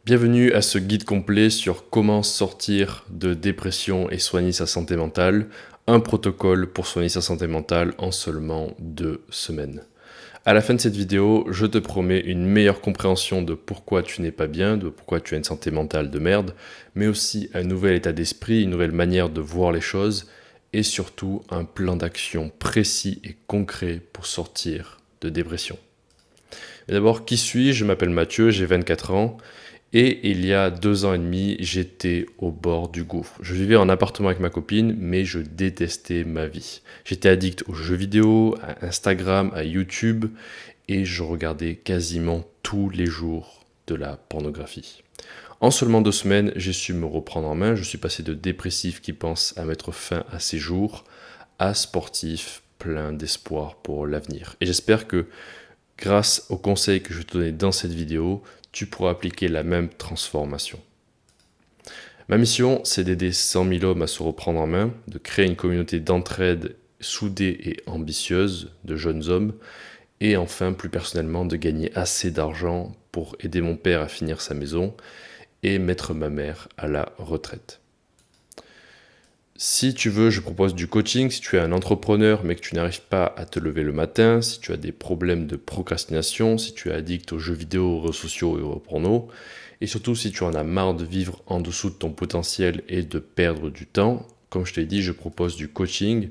Bienvenue à ce guide complet sur comment sortir de dépression et soigner sa santé mentale, un protocole pour soigner sa santé mentale en seulement 2 semaines. À la fin de cette vidéo, je te promets une meilleure compréhension de pourquoi tu n'es pas bien, de pourquoi tu as une santé mentale de merde, mais aussi un nouvel état d'esprit, une nouvelle manière de voir les choses, et surtout un plan d'action précis et concret pour sortir de dépression. Mais d'abord, qui suis-je? Je m'appelle Mathieu, j'ai 24 ans. Et il y a 2 ans et demi, j'étais au bord du gouffre. Je vivais en appartement avec ma copine, mais je détestais ma vie. J'étais addict aux jeux vidéo, à Instagram, à YouTube, et je regardais quasiment tous les jours de la pornographie. En seulement 2 semaines, j'ai su me reprendre en main. Je suis passé de dépressif qui pense à mettre fin à ses jours à sportif plein d'espoir pour l'avenir. Et j'espère que grâce aux conseils que je vais te donner dans cette vidéo, tu pourras appliquer la même transformation. Ma mission, c'est d'aider 100 000 hommes à se reprendre en main, de créer une communauté d'entraide soudée et ambitieuse de jeunes hommes, et enfin, plus personnellement, de gagner assez d'argent pour aider mon père à finir sa maison et mettre ma mère à la retraite. Si tu veux, je propose du coaching. Si tu es un entrepreneur mais que tu n'arrives pas à te lever le matin, si tu as des problèmes de procrastination, si tu es addict aux jeux vidéo, aux réseaux sociaux et au porno, et surtout si tu en as marre de vivre en dessous de ton potentiel et de perdre du temps, comme je t'ai dit, je propose du coaching.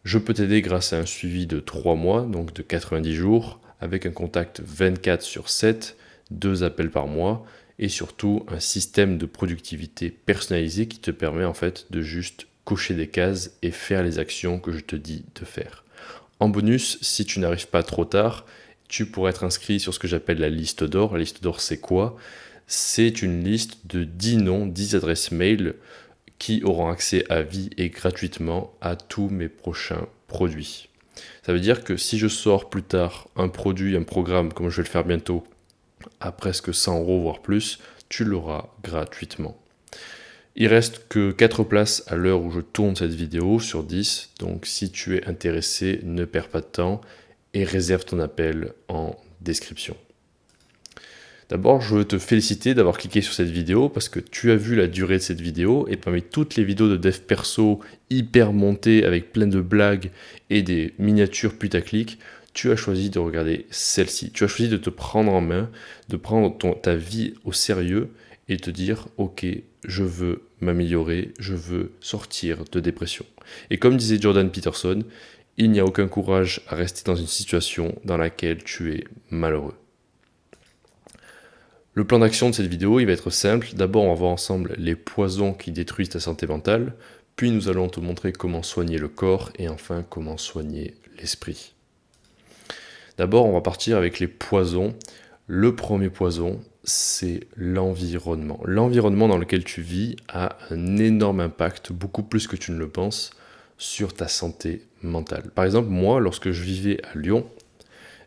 Je peux t'aider grâce à un suivi de 3 mois, donc de 90 jours, avec un contact 24/7, 2 appels par mois, et surtout un système de productivité personnalisé qui te permet en fait de juste cocher des cases et faire les actions que je te dis de faire. En bonus, si tu n'arrives pas trop tard, tu pourrais être inscrit sur ce que j'appelle la liste d'or. La liste d'or, c'est quoi? C'est une liste de 10 noms, 10 adresses mail qui auront accès à vie et gratuitement à tous mes prochains produits. Ça veut dire que si je sors plus tard un produit, un programme, comme je vais le faire bientôt, à presque 100 € voire plus, tu l'auras gratuitement. Il reste que 4 places à l'heure où je tourne cette vidéo sur 10, donc si tu es intéressé, ne perds pas de temps et réserve ton appel en description. D'abord, je veux te féliciter d'avoir cliqué sur cette vidéo parce que tu as vu la durée de cette vidéo et parmi toutes les vidéos de dev perso hyper montées avec plein de blagues et des miniatures putaclic, tu as choisi de regarder celle-ci. Tu as choisi de te prendre en main, de prendre ta vie au sérieux et te dire ok, je veux m'améliorer, je veux sortir de dépression. Et comme disait Jordan Peterson, il n'y a aucun courage à rester dans une situation dans laquelle tu es malheureux. Le plan d'action de cette vidéo, il va être simple. D'abord, on va voir ensemble les poisons qui détruisent ta santé mentale, puis nous allons te montrer comment soigner le corps et enfin comment soigner l'esprit. D'abord, on va partir avec les poisons. Le premier poison, c'est l'environnement. L'environnement dans lequel tu vis a un énorme impact, beaucoup plus que tu ne le penses, sur ta santé mentale. Par exemple, moi, lorsque je vivais à Lyon,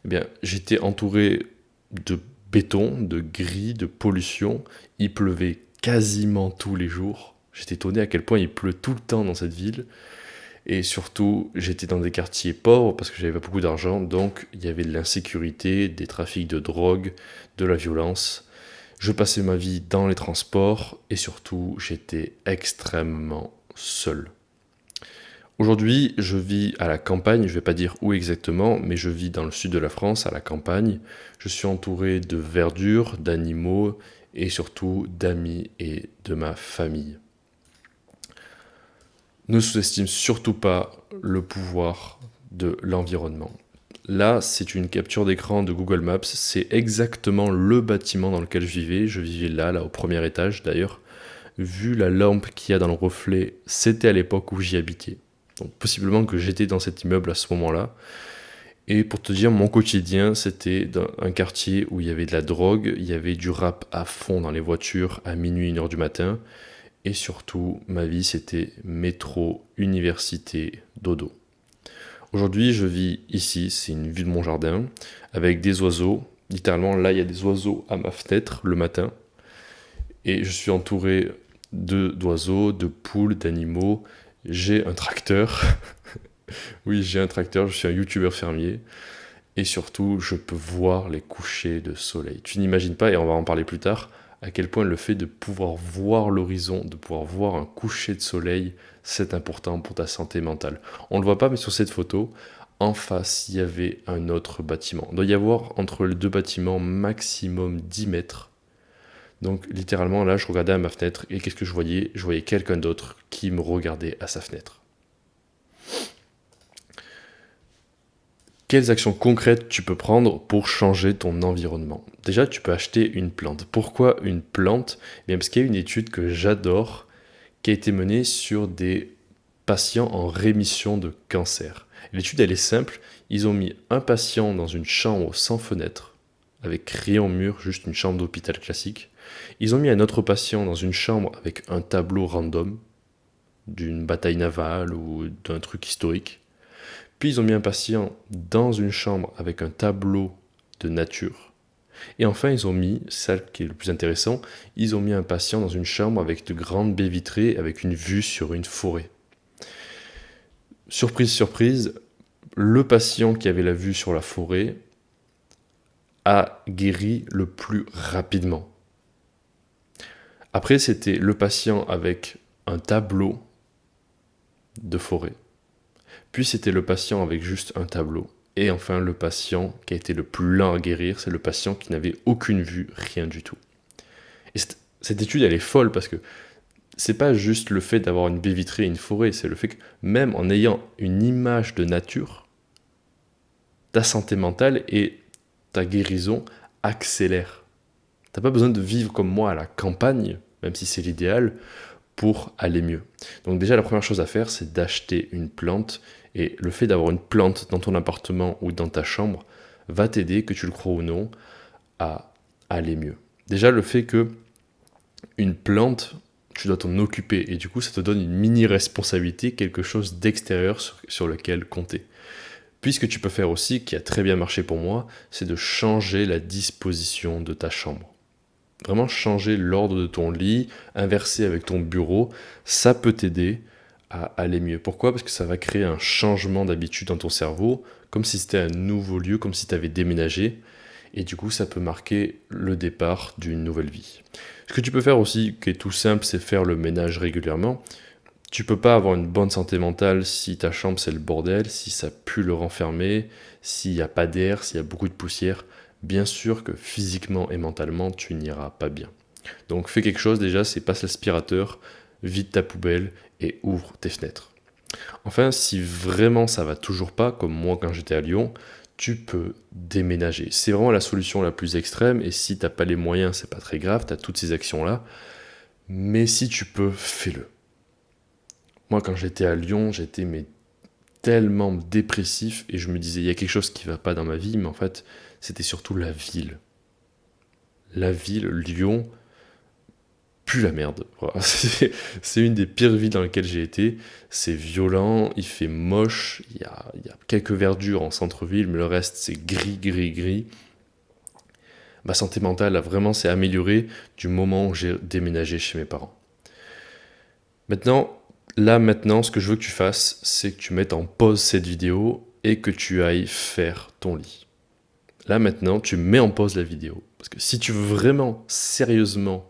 eh bien, j'étais entouré de béton, de gris, de pollution. Il pleuvait quasiment tous les jours. J'étais étonné à quel point il pleut tout le temps dans cette ville. Et surtout, j'étais dans des quartiers pauvres parce que j'avais pas beaucoup d'argent. Donc, il y avait de l'insécurité, des trafics de drogue, de la violence. Je passais ma vie dans les transports et surtout, j'étais extrêmement seul. Aujourd'hui, je vis à la campagne, je ne vais pas dire où exactement, mais je vis dans le sud de la France, à la campagne. Je suis entouré de verdure, d'animaux et surtout d'amis et de ma famille. Ne sous-estime surtout pas le pouvoir de l'environnement. Là, c'est une capture d'écran de Google Maps, c'est exactement le bâtiment dans lequel je vivais. Je vivais là au premier étage d'ailleurs. Vu la lampe qu'il y a dans le reflet, c'était à l'époque où j'y habitais. Donc possiblement que j'étais dans cet immeuble à ce moment-là. Et pour te dire, mon quotidien, c'était dans un quartier où il y avait de la drogue, il y avait du rap à fond dans les voitures à minuit, 1h du matin. Et surtout, ma vie, c'était métro, université, dodo. Aujourd'hui, je vis ici, c'est une vue de mon jardin, avec des oiseaux. Littéralement, là, il y a des oiseaux à ma fenêtre le matin. Et je suis entouré d'oiseaux, de poules, d'animaux. J'ai un tracteur. Oui, j'ai un tracteur, je suis un youtubeur fermier. Et surtout, je peux voir les couchers de soleil. Tu n'imagines pas, et on va en parler plus tard, à quel point le fait de pouvoir voir l'horizon, de pouvoir voir un coucher de soleil, c'est important pour ta santé mentale. On ne le voit pas, mais sur cette photo, en face, il y avait un autre bâtiment. Il doit y avoir entre les deux bâtiments maximum 10 mètres. Donc littéralement, là, je regardais à ma fenêtre et qu'est-ce que je voyais? Je voyais quelqu'un d'autre qui me regardait à sa fenêtre. Quelles actions concrètes tu peux prendre pour changer ton environnement? Déjà, tu peux acheter une plante. Pourquoi une plante? Eh bien, parce qu'il y a une étude que j'adore qui a été menée sur des patients en rémission de cancer. L'étude, elle est simple. Ils ont mis un patient dans une chambre sans fenêtre, avec rien au mur, juste une chambre d'hôpital classique. Ils ont mis un autre patient dans une chambre avec un tableau random, d'une bataille navale ou d'un truc historique. Puis ils ont mis un patient dans une chambre avec un tableau de nature. Et enfin, ils ont mis, celle qui est le plus intéressant, ils ont mis un patient dans une chambre avec de grandes baies vitrées avec une vue sur une forêt. Surprise, surprise, le patient qui avait la vue sur la forêt a guéri le plus rapidement. Après, c'était le patient avec un tableau de forêt. Puis c'était le patient avec juste un tableau. Et enfin, le patient qui a été le plus lent à guérir, c'est le patient qui n'avait aucune vue, rien du tout. Et cette étude, elle est folle parce que c'est pas juste le fait d'avoir une baie vitrée et une forêt, c'est le fait que même en ayant une image de nature, ta santé mentale et ta guérison accélèrent. T'as pas besoin de vivre comme moi à la campagne, même si c'est l'idéal, pour aller mieux. Donc déjà, la première chose à faire, c'est d'acheter une plante. Et le fait d'avoir une plante dans ton appartement ou dans ta chambre va t'aider, que tu le crois ou non, à aller mieux. Déjà, le fait que une plante, tu dois t'en occuper. Et du coup, ça te donne une mini-responsabilité, quelque chose d'extérieur sur lequel compter. Puis ce que tu peux faire aussi, qui a très bien marché pour moi, c'est de changer la disposition de ta chambre. Vraiment changer l'ordre de ton lit, inverser avec ton bureau, ça peut t'aider à aller mieux. Pourquoi? Parce que ça va créer un changement d'habitude dans ton cerveau, comme si c'était un nouveau lieu, comme si tu avais déménagé. Et du coup, ça peut marquer le départ d'une nouvelle vie. Ce que tu peux faire aussi, qui est tout simple, c'est faire le ménage régulièrement. Tu peux pas avoir une bonne santé mentale si ta chambre c'est le bordel, si ça pue le renfermer, s'il n'y a pas d'air, s'il y a beaucoup de poussière. Bien sûr que physiquement et mentalement, tu n'iras pas bien. Donc fais quelque chose déjà, c'est passe l'aspirateur, vide ta poubelle et ouvre tes fenêtres. Enfin, si vraiment ça va toujours pas, comme moi quand j'étais à Lyon, tu peux déménager. C'est vraiment la solution la plus extrême et si t'as pas les moyens, c'est pas très grave, tu as toutes ces actions-là. Mais si tu peux, fais-le. Moi, quand j'étais à Lyon, j'étais tellement dépressif et je me disais, il y a quelque chose qui va pas dans ma vie, mais en fait, c'était surtout la ville. La ville, Lyon, pue la merde. Voilà. C'est une des pires villes dans lesquelles j'ai été. C'est violent, il fait moche, il y a quelques verdures en centre-ville, mais le reste, c'est gris, gris, gris. Ma santé mentale a vraiment s'est améliorée du moment où j'ai déménagé chez mes parents. Maintenant, ce que je veux que tu fasses, c'est que tu mettes en pause cette vidéo et que tu ailles faire ton lit. Là, maintenant, tu mets en pause la vidéo. Parce que si tu veux vraiment, sérieusement,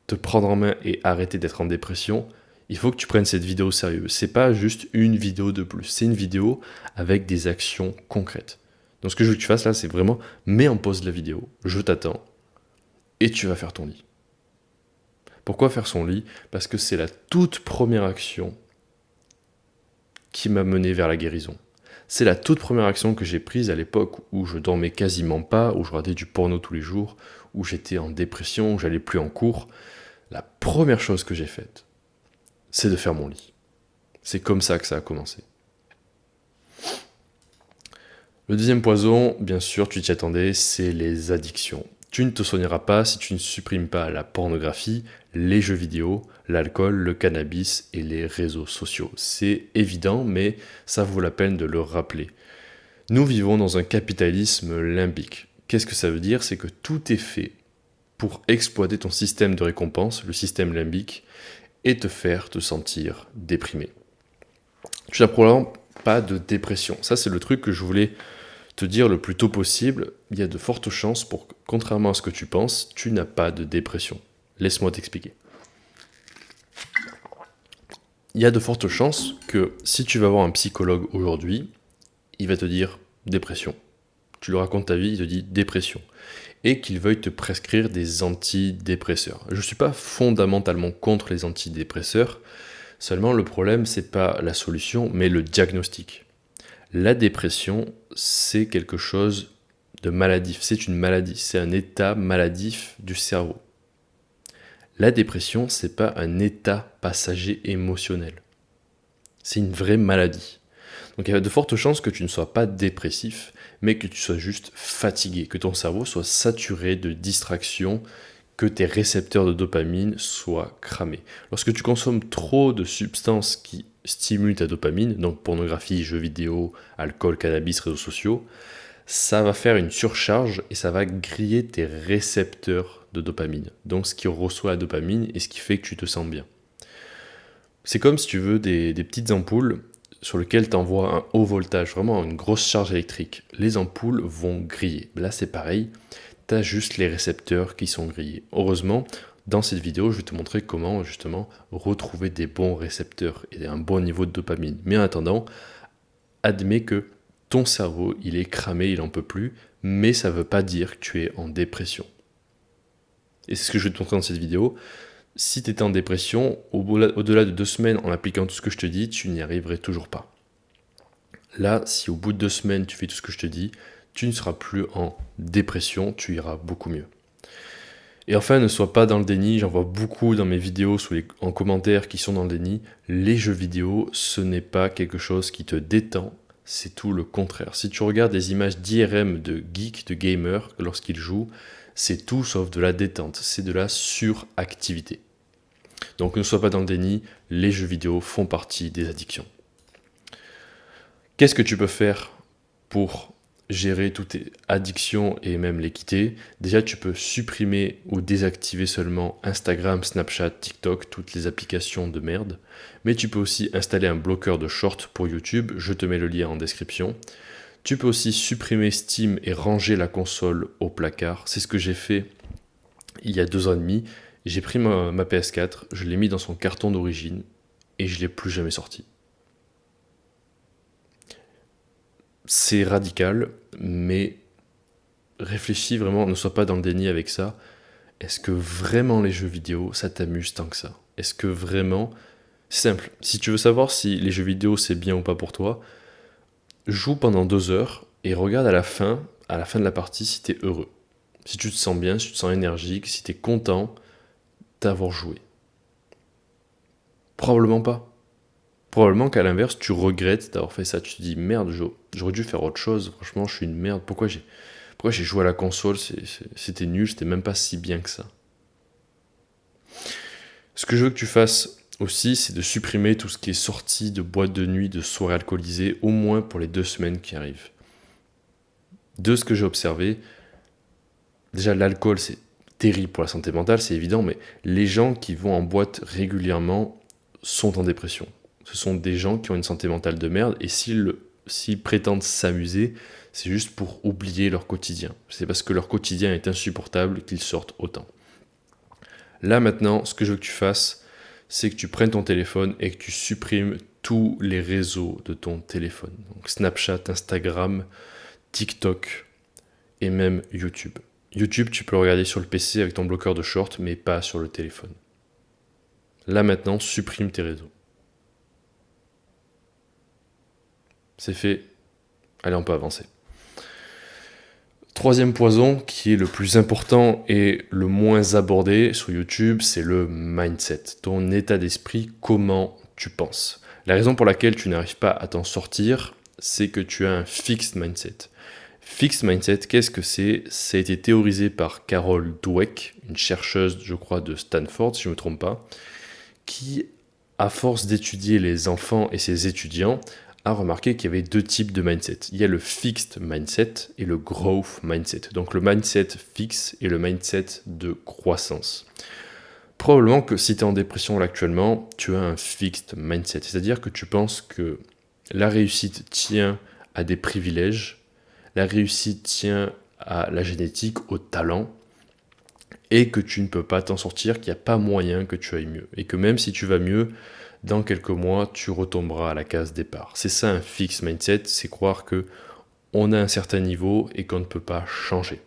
te prendre en main et arrêter d'être en dépression, il faut que tu prennes cette vidéo au sérieux. C'est pas juste une vidéo de plus, c'est une vidéo avec des actions concrètes. Donc ce que je veux que tu fasses là, c'est vraiment, mets en pause la vidéo, je t'attends, et tu vas faire ton lit. Pourquoi faire son lit? Parce que c'est la toute première action qui m'a mené vers la guérison. C'est la toute première action que j'ai prise à l'époque où je dormais quasiment pas, où je regardais du porno tous les jours, où j'étais en dépression, où j'allais plus en cours. La première chose que j'ai faite, c'est de faire mon lit. C'est comme ça que ça a commencé. Le deuxième poison, bien sûr, tu t'y attendais, c'est les addictions. Tu ne te soigneras pas si tu ne supprimes pas la pornographie, les jeux vidéo, l'alcool, le cannabis et les réseaux sociaux. C'est évident, mais ça vaut la peine de le rappeler. Nous vivons dans un capitalisme limbique. Qu'est-ce que ça veut dire? C'est que tout est fait pour exploiter ton système de récompense, le système limbique, et te faire te sentir déprimé. Tu n'as probablement pas de dépression. Ça, c'est le truc que je voulais te dire le plus tôt possible, il y a de fortes chances pour que, contrairement à ce que tu penses, tu n'as pas de dépression. Laisse-moi t'expliquer. Il y a de fortes chances que si tu vas voir un psychologue aujourd'hui, il va te dire dépression. Tu lui racontes ta vie, il te dit dépression. Et qu'il veuille te prescrire des antidépresseurs. Je ne suis pas fondamentalement contre les antidépresseurs, seulement le problème, c'est pas la solution, mais le diagnostic. La dépression, c'est quelque chose de maladif, c'est une maladie, c'est un état maladif du cerveau. La dépression, c'est pas un état passager émotionnel. C'est une vraie maladie. Donc il y a de fortes chances que tu ne sois pas dépressif, mais que tu sois juste fatigué, que ton cerveau soit saturé de distractions, que tes récepteurs de dopamine soient cramés. Lorsque tu consommes trop de substances qui stimulent ta dopamine, donc pornographie, jeux vidéo, alcool, cannabis, réseaux sociaux, ça va faire une surcharge et ça va griller tes récepteurs de dopamine. Donc ce qui reçoit la dopamine et ce qui fait que tu te sens bien. C'est comme si tu veux des petites ampoules sur lesquelles tu envoies un haut voltage, vraiment une grosse charge électrique. Les ampoules vont griller. Là c'est pareil, tu as juste les récepteurs qui sont grillés. Heureusement, dans cette vidéo, je vais te montrer comment justement retrouver des bons récepteurs et un bon niveau de dopamine. Mais en attendant, admets que ton cerveau, il est cramé, il n'en peut plus, mais ça ne veut pas dire que tu es en dépression. Et c'est ce que je vais te montrer dans cette vidéo. Si tu étais en dépression, au-delà de 2 semaines, en appliquant tout ce que je te dis, tu n'y arriverais toujours pas. Là, si au bout de 2 semaines, tu fais tout ce que je te dis, tu ne seras plus en dépression, tu iras beaucoup mieux. Et enfin, ne sois pas dans le déni, j'en vois beaucoup dans mes vidéos en commentaire qui sont dans le déni. Les jeux vidéo, ce n'est pas quelque chose qui te détend, c'est tout le contraire. Si tu regardes des images d'IRM de geeks, de gamers, lorsqu'ils jouent, c'est tout sauf de la détente, c'est de la suractivité. Donc ne sois pas dans le déni, les jeux vidéo font partie des addictions. Qu'est-ce que tu peux faire pour gérer toutes tes addictions et même les quitter? Déjà, tu peux supprimer ou désactiver seulement Instagram, Snapchat, TikTok, toutes les applications de merde. Mais tu peux aussi installer un bloqueur de shorts pour YouTube, je te mets le lien en description. Tu peux aussi supprimer Steam et ranger la console au placard. C'est ce que j'ai fait il y a 2 ans et demi. J'ai pris ma PS4, je l'ai mis dans son carton d'origine et je ne l'ai plus jamais sorti. C'est radical, mais réfléchis vraiment, ne sois pas dans le déni avec ça. Est-ce que vraiment les jeux vidéo, ça t'amuse tant que ça? Est-ce que vraiment... C'est simple, si tu veux savoir si les jeux vidéo c'est bien ou pas pour toi, joue pendant 2 heures et regarde à la fin de la partie si tu es heureux. Si tu te sens bien, si tu te sens énergique, si tu es content d'avoir joué. Probablement pas. Probablement qu'à l'inverse, tu regrettes d'avoir fait ça. Tu te dis, merde, j'aurais dû faire autre chose. Franchement, je suis une merde. Pourquoi j'ai joué à la console? C'était nul, c'était même pas si bien que ça. Ce que je veux que tu fasses aussi, c'est de supprimer tout ce qui est sorti de boîte de nuit, de soirées alcoolisées, au moins pour les 2 semaines qui arrivent. De ce que j'ai observé, déjà l'alcool, c'est terrible pour la santé mentale, c'est évident, mais les gens qui vont en boîte régulièrement sont en dépression. Ce sont des gens qui ont une santé mentale de merde, et s'ils prétendent s'amuser, c'est juste pour oublier leur quotidien. C'est parce que leur quotidien est insupportable qu'ils sortent autant. Là maintenant, ce que je veux que tu fasses, c'est que tu prennes ton téléphone et que tu supprimes tous les réseaux de ton téléphone. Donc Snapchat, Instagram, TikTok et même YouTube. YouTube, tu peux le regarder sur le PC avec ton bloqueur de short, mais pas sur le téléphone. Là maintenant, supprime tes réseaux. C'est fait. Allez, on peut avancer. 3e poison, qui est le plus important et le moins abordé sur YouTube, c'est le mindset, ton état d'esprit, comment tu penses. La raison pour laquelle tu n'arrives pas à t'en sortir, c'est que tu as un fixed mindset. Fixed mindset, qu'est-ce que c'est? Ça a été théorisé par Carol Dweck, une chercheuse, je crois, de Stanford, si je ne me trompe pas, qui, à force d'étudier les enfants et ses étudiants, a remarqué qu'il y avait 2 types de mindset. Il y a le fixed mindset et le growth mindset. Donc le mindset fixe et le mindset de croissance. Probablement que si tu es en dépression là actuellement, tu as un fixed mindset. C'est-à-dire que tu penses que la réussite tient à des privilèges, la réussite tient à la génétique, au talent, et que tu ne peux pas t'en sortir, qu'il n'y a pas moyen que tu ailles mieux. Et que même si tu vas mieux, dans quelques mois, tu retomberas à la case départ. C'est ça un fixed mindset, c'est croire que on a un certain niveau et qu'on ne peut pas changer.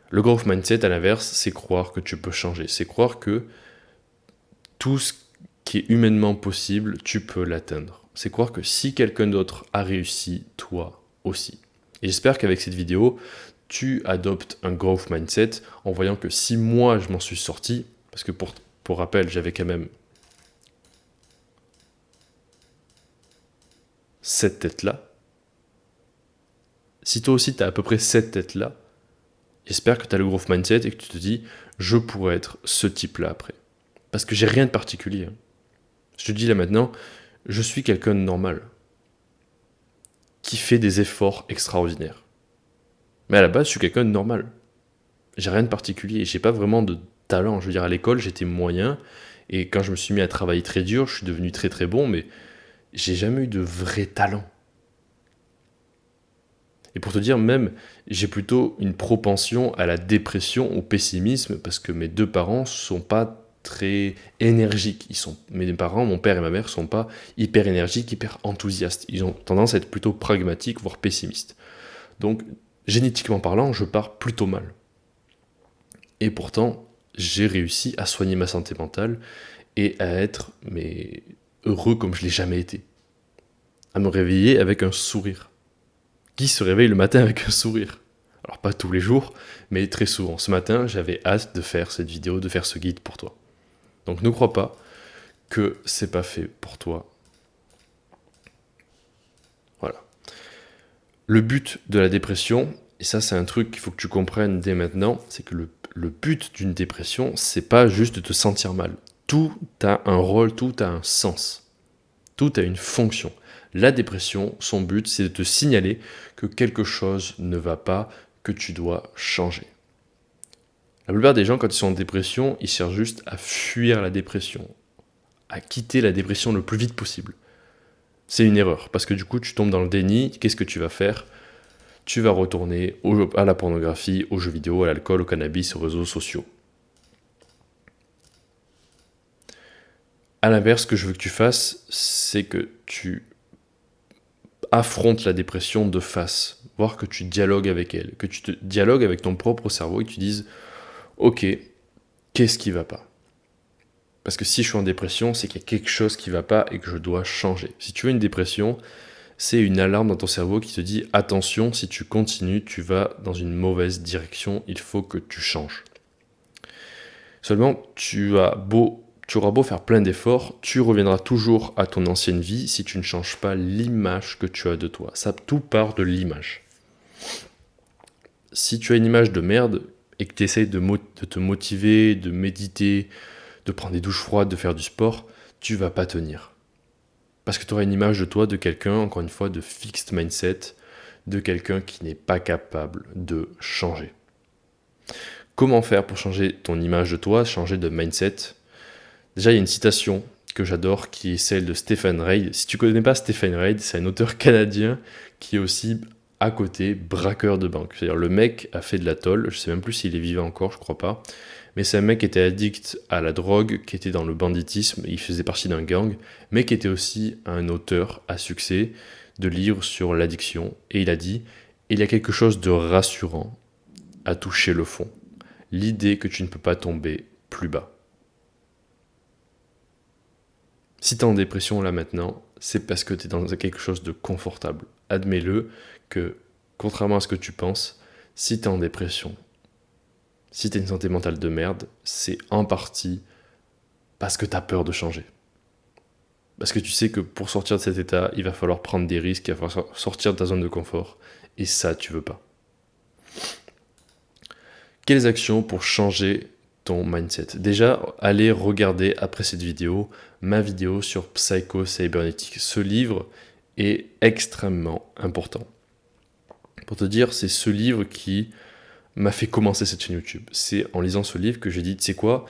Le growth mindset, à l'inverse, c'est croire que tu peux changer. C'est croire que tout ce qui est humainement possible, tu peux l'atteindre. C'est croire que si quelqu'un d'autre a réussi, toi aussi. Et j'espère qu'avec cette vidéo, tu adoptes un growth mindset en voyant que si moi je m'en suis sorti, parce que pour rappel, j'avais quand même cette tête-là. Si toi aussi tu as à peu près cette tête-là, j'espère que tu as le growth mindset et que tu te dis je pourrais être ce type-là après. Parce que j'ai rien de particulier. Je te dis là maintenant, je suis quelqu'un de normal qui fait des efforts extraordinaires. Mais à la base, je suis quelqu'un de normal. J'ai rien de particulier, j'ai pas vraiment de talent. Je veux dire, à l'école, j'étais moyen, et quand je me suis mis à travailler très dur, je suis devenu très très bon, mais j'ai jamais eu de vrai talent. Et pour te dire, même, j'ai plutôt une propension à la dépression, au pessimisme, parce que mes deux parents sont pas très énergiques. Mes parents, mon père et ma mère, sont pas hyper énergiques, hyper enthousiastes. Ils ont tendance à être plutôt pragmatiques, voire pessimistes. Donc, génétiquement parlant, je pars plutôt mal. Et pourtant, j'ai réussi à soigner ma santé mentale et à être heureux comme je l'ai jamais été. À me réveiller avec un sourire. Qui se réveille le matin avec un sourire? Alors pas tous les jours, mais très souvent. Ce matin, j'avais hâte de faire cette vidéo, de faire ce guide pour toi. Donc ne crois pas que c'est pas fait pour toi. Voilà. Le but de la dépression, et ça c'est un truc qu'il faut que tu comprennes dès maintenant, c'est que le but d'une dépression, c'est pas juste de te sentir mal. Tout a un rôle, tout a un sens. Tout a une fonction. La dépression, son but, c'est de te signaler que quelque chose ne va pas, que tu dois changer. La plupart des gens, quand ils sont en dépression, ils cherchent juste à fuir la dépression, à quitter la dépression le plus vite possible. C'est une erreur, parce que du coup, tu tombes dans le déni. Qu'est-ce que tu vas faire? Tu vas retourner à la pornographie, aux jeux vidéo, à l'alcool, au cannabis, aux réseaux sociaux. À l'inverse, ce que je veux que tu fasses, c'est que tu affrontes la dépression de face, voir que tu dialogues avec elle, que tu te dialogues avec ton propre cerveau et que tu dises « Ok, qu'est-ce qui va pas ?» Parce que si je suis en dépression, c'est qu'il y a quelque chose qui va pas et que je dois changer. Si tu veux une dépression, c'est une alarme dans ton cerveau qui te dit « Attention, si tu continues, tu vas dans une mauvaise direction, il faut que tu changes. » Seulement, tu auras beau faire plein d'efforts, tu reviendras toujours à ton ancienne vie si tu ne changes pas l'image que tu as de toi. Ça, tout part de l'image. Si tu as une image de merde et que tu essayes de te motiver, de méditer, de prendre des douches froides, de faire du sport, tu vas pas tenir. Parce que tu auras une image de toi, de quelqu'un, encore une fois, de fixed mindset, de quelqu'un qui n'est pas capable de changer. Comment faire pour changer ton image de toi, changer de mindset? Déjà, il y a une citation que j'adore qui est celle de Stephen Reid. Si tu ne connais pas Stephen Reid, c'est un auteur canadien qui est aussi à côté braqueur de banque. C'est-à-dire le mec a fait de la tôle, je ne sais même plus s'il est vivant encore, je crois pas. Mais c'est un mec qui était addict à la drogue, qui était dans le banditisme, il faisait partie d'un gang, mais qui était aussi un auteur à succès de livres sur l'addiction. Et il a dit, il y a quelque chose de rassurant à toucher le fond. L'idée que tu ne peux pas tomber plus bas. Si tu es en dépression là maintenant, c'est parce que tu es dans quelque chose de confortable. Admets-le que, contrairement à ce que tu penses, si tu es en dépression, si tu as une santé mentale de merde, c'est en partie parce que tu as peur de changer. Parce que tu sais que pour sortir de cet état, il va falloir prendre des risques, il va falloir sortir de ta zone de confort. Et ça, tu veux pas. Quelles actions pour changer ton mindset? Déjà, allez regarder après cette vidéo ma vidéo sur Psycho-Cybernetics. Ce livre est extrêmement important. Pour te dire, c'est ce livre qui m'a fait commencer cette chaîne YouTube. C'est en lisant ce livre que j'ai dit, tu sais quoi,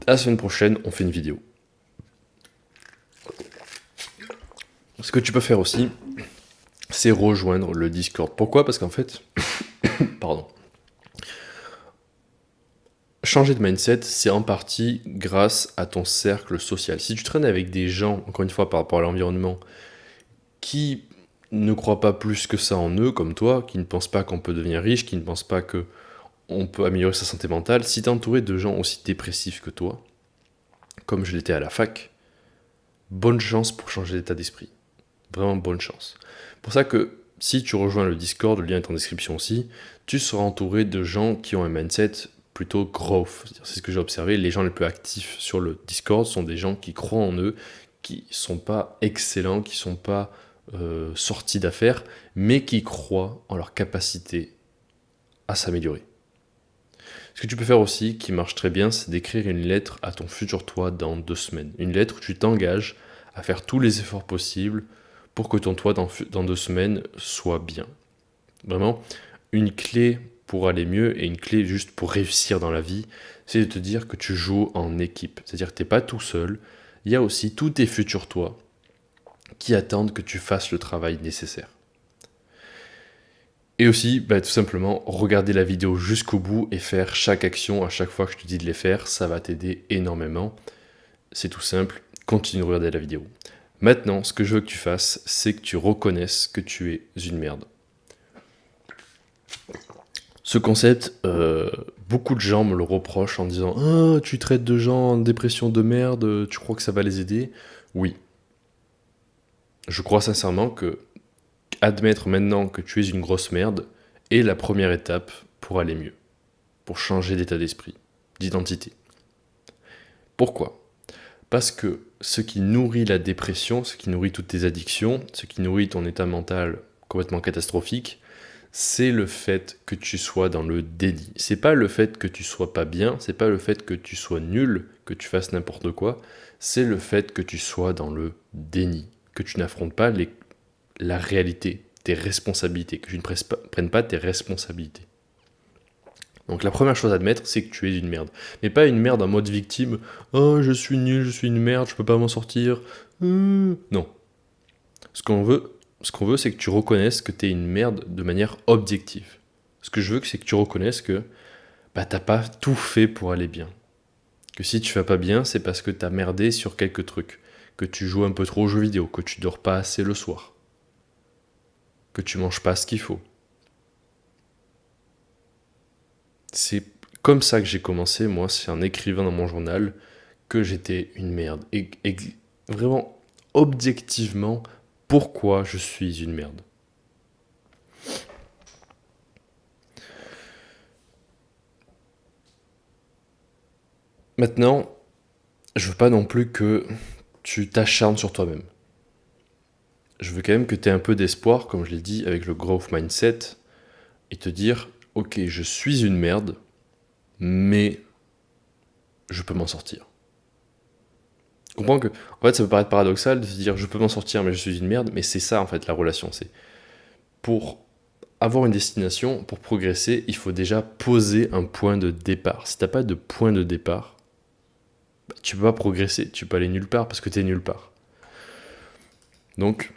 la semaine prochaine, on fait une vidéo. Ce que tu peux faire aussi, c'est rejoindre le Discord. Pourquoi? Parce qu'en fait, pardon, changer de mindset, c'est en partie grâce à ton cercle social. Si tu traînes avec des gens, encore une fois par rapport à l'environnement, qui ne croient pas plus que ça en eux, comme toi, qui ne pensent pas qu'on peut devenir riche, qui ne pensent pas que on peut améliorer sa santé mentale, si tu es entouré de gens aussi dépressifs que toi, comme je l'étais à la fac, bonne chance pour changer d'état d'esprit. Vraiment bonne chance. Pour ça que si tu rejoins le Discord, le lien est en description aussi, tu seras entouré de gens qui ont un mindset plutôt growth. C'est ce que j'ai observé. Les gens les plus actifs sur le Discord sont des gens qui croient en eux, qui sont pas excellents, qui sont pas sortis d'affaires, mais qui croient en leur capacité à s'améliorer. Ce que tu peux faire aussi, qui marche très bien, c'est d'écrire une lettre à ton futur toi dans 2 semaines. Une lettre où tu t'engages à faire tous les efforts possibles pour que ton toi dans 2 semaines soit bien. Vraiment, une clé pour aller mieux et une clé juste pour réussir dans la vie, c'est de te dire que tu joues en équipe. C'est-à-dire que tu n'es pas tout seul. Il y a aussi tous tes futurs toi qui attendent que tu fasses le travail nécessaire. Et aussi, tout simplement, regarder la vidéo jusqu'au bout et faire chaque action à chaque fois que je te dis de les faire, ça va t'aider énormément. C'est tout simple, continue de regarder la vidéo. Maintenant, ce que je veux que tu fasses, c'est que tu reconnaisses que tu es une merde. Ce concept, beaucoup de gens me le reprochent en disant « Ah, tu traites de gens en dépression de merde, tu crois que ça va les aider ?» Oui. Je crois sincèrement que admettre maintenant que tu es une grosse merde est la première étape pour aller mieux, pour changer d'état d'esprit, d'identité. Pourquoi? Parce que ce qui nourrit la dépression, ce qui nourrit toutes tes addictions, ce qui nourrit ton état mental complètement catastrophique, c'est le fait que tu sois dans le déni. C'est pas le fait que tu sois pas bien, c'est pas le fait que tu sois nul, que tu fasses n'importe quoi, c'est le fait que tu sois dans le déni, que tu n'affrontes pas la réalité, tes responsabilités, que tu ne prennes pas tes responsabilités. Donc la première chose à admettre, c'est que tu es une merde. Mais pas une merde en mode victime. Oh, je suis nul, je suis une merde, je peux pas m'en sortir. Non. Ce qu'on veut, c'est que tu reconnaisses que tu es une merde de manière objective. Ce que je veux, c'est que tu reconnaisses que t'as pas tout fait pour aller bien. Que si tu vas pas bien, c'est parce que t'as merdé sur quelques trucs. Que tu joues un peu trop aux jeux vidéo, que tu dors pas assez le soir. Que tu manges pas ce qu'il faut. C'est comme ça que j'ai commencé, moi, c'est en écrivant dans mon journal que j'étais une merde. Et vraiment, objectivement, pourquoi je suis une merde. Maintenant, je veux pas non plus que tu t'acharnes sur toi-même. Je veux quand même que tu aies un peu d'espoir, comme je l'ai dit, avec le growth mindset, et te dire, ok, je suis une merde, mais je peux m'en sortir. Je comprends que, en fait, ça peut paraître paradoxal de se dire, je peux m'en sortir, mais je suis une merde, mais c'est ça, en fait, la relation. C'est pour avoir une destination, pour progresser, il faut déjà poser un point de départ. Si t'as pas de point de départ, tu peux pas progresser, tu peux aller nulle part parce que tu es nulle part. Donc,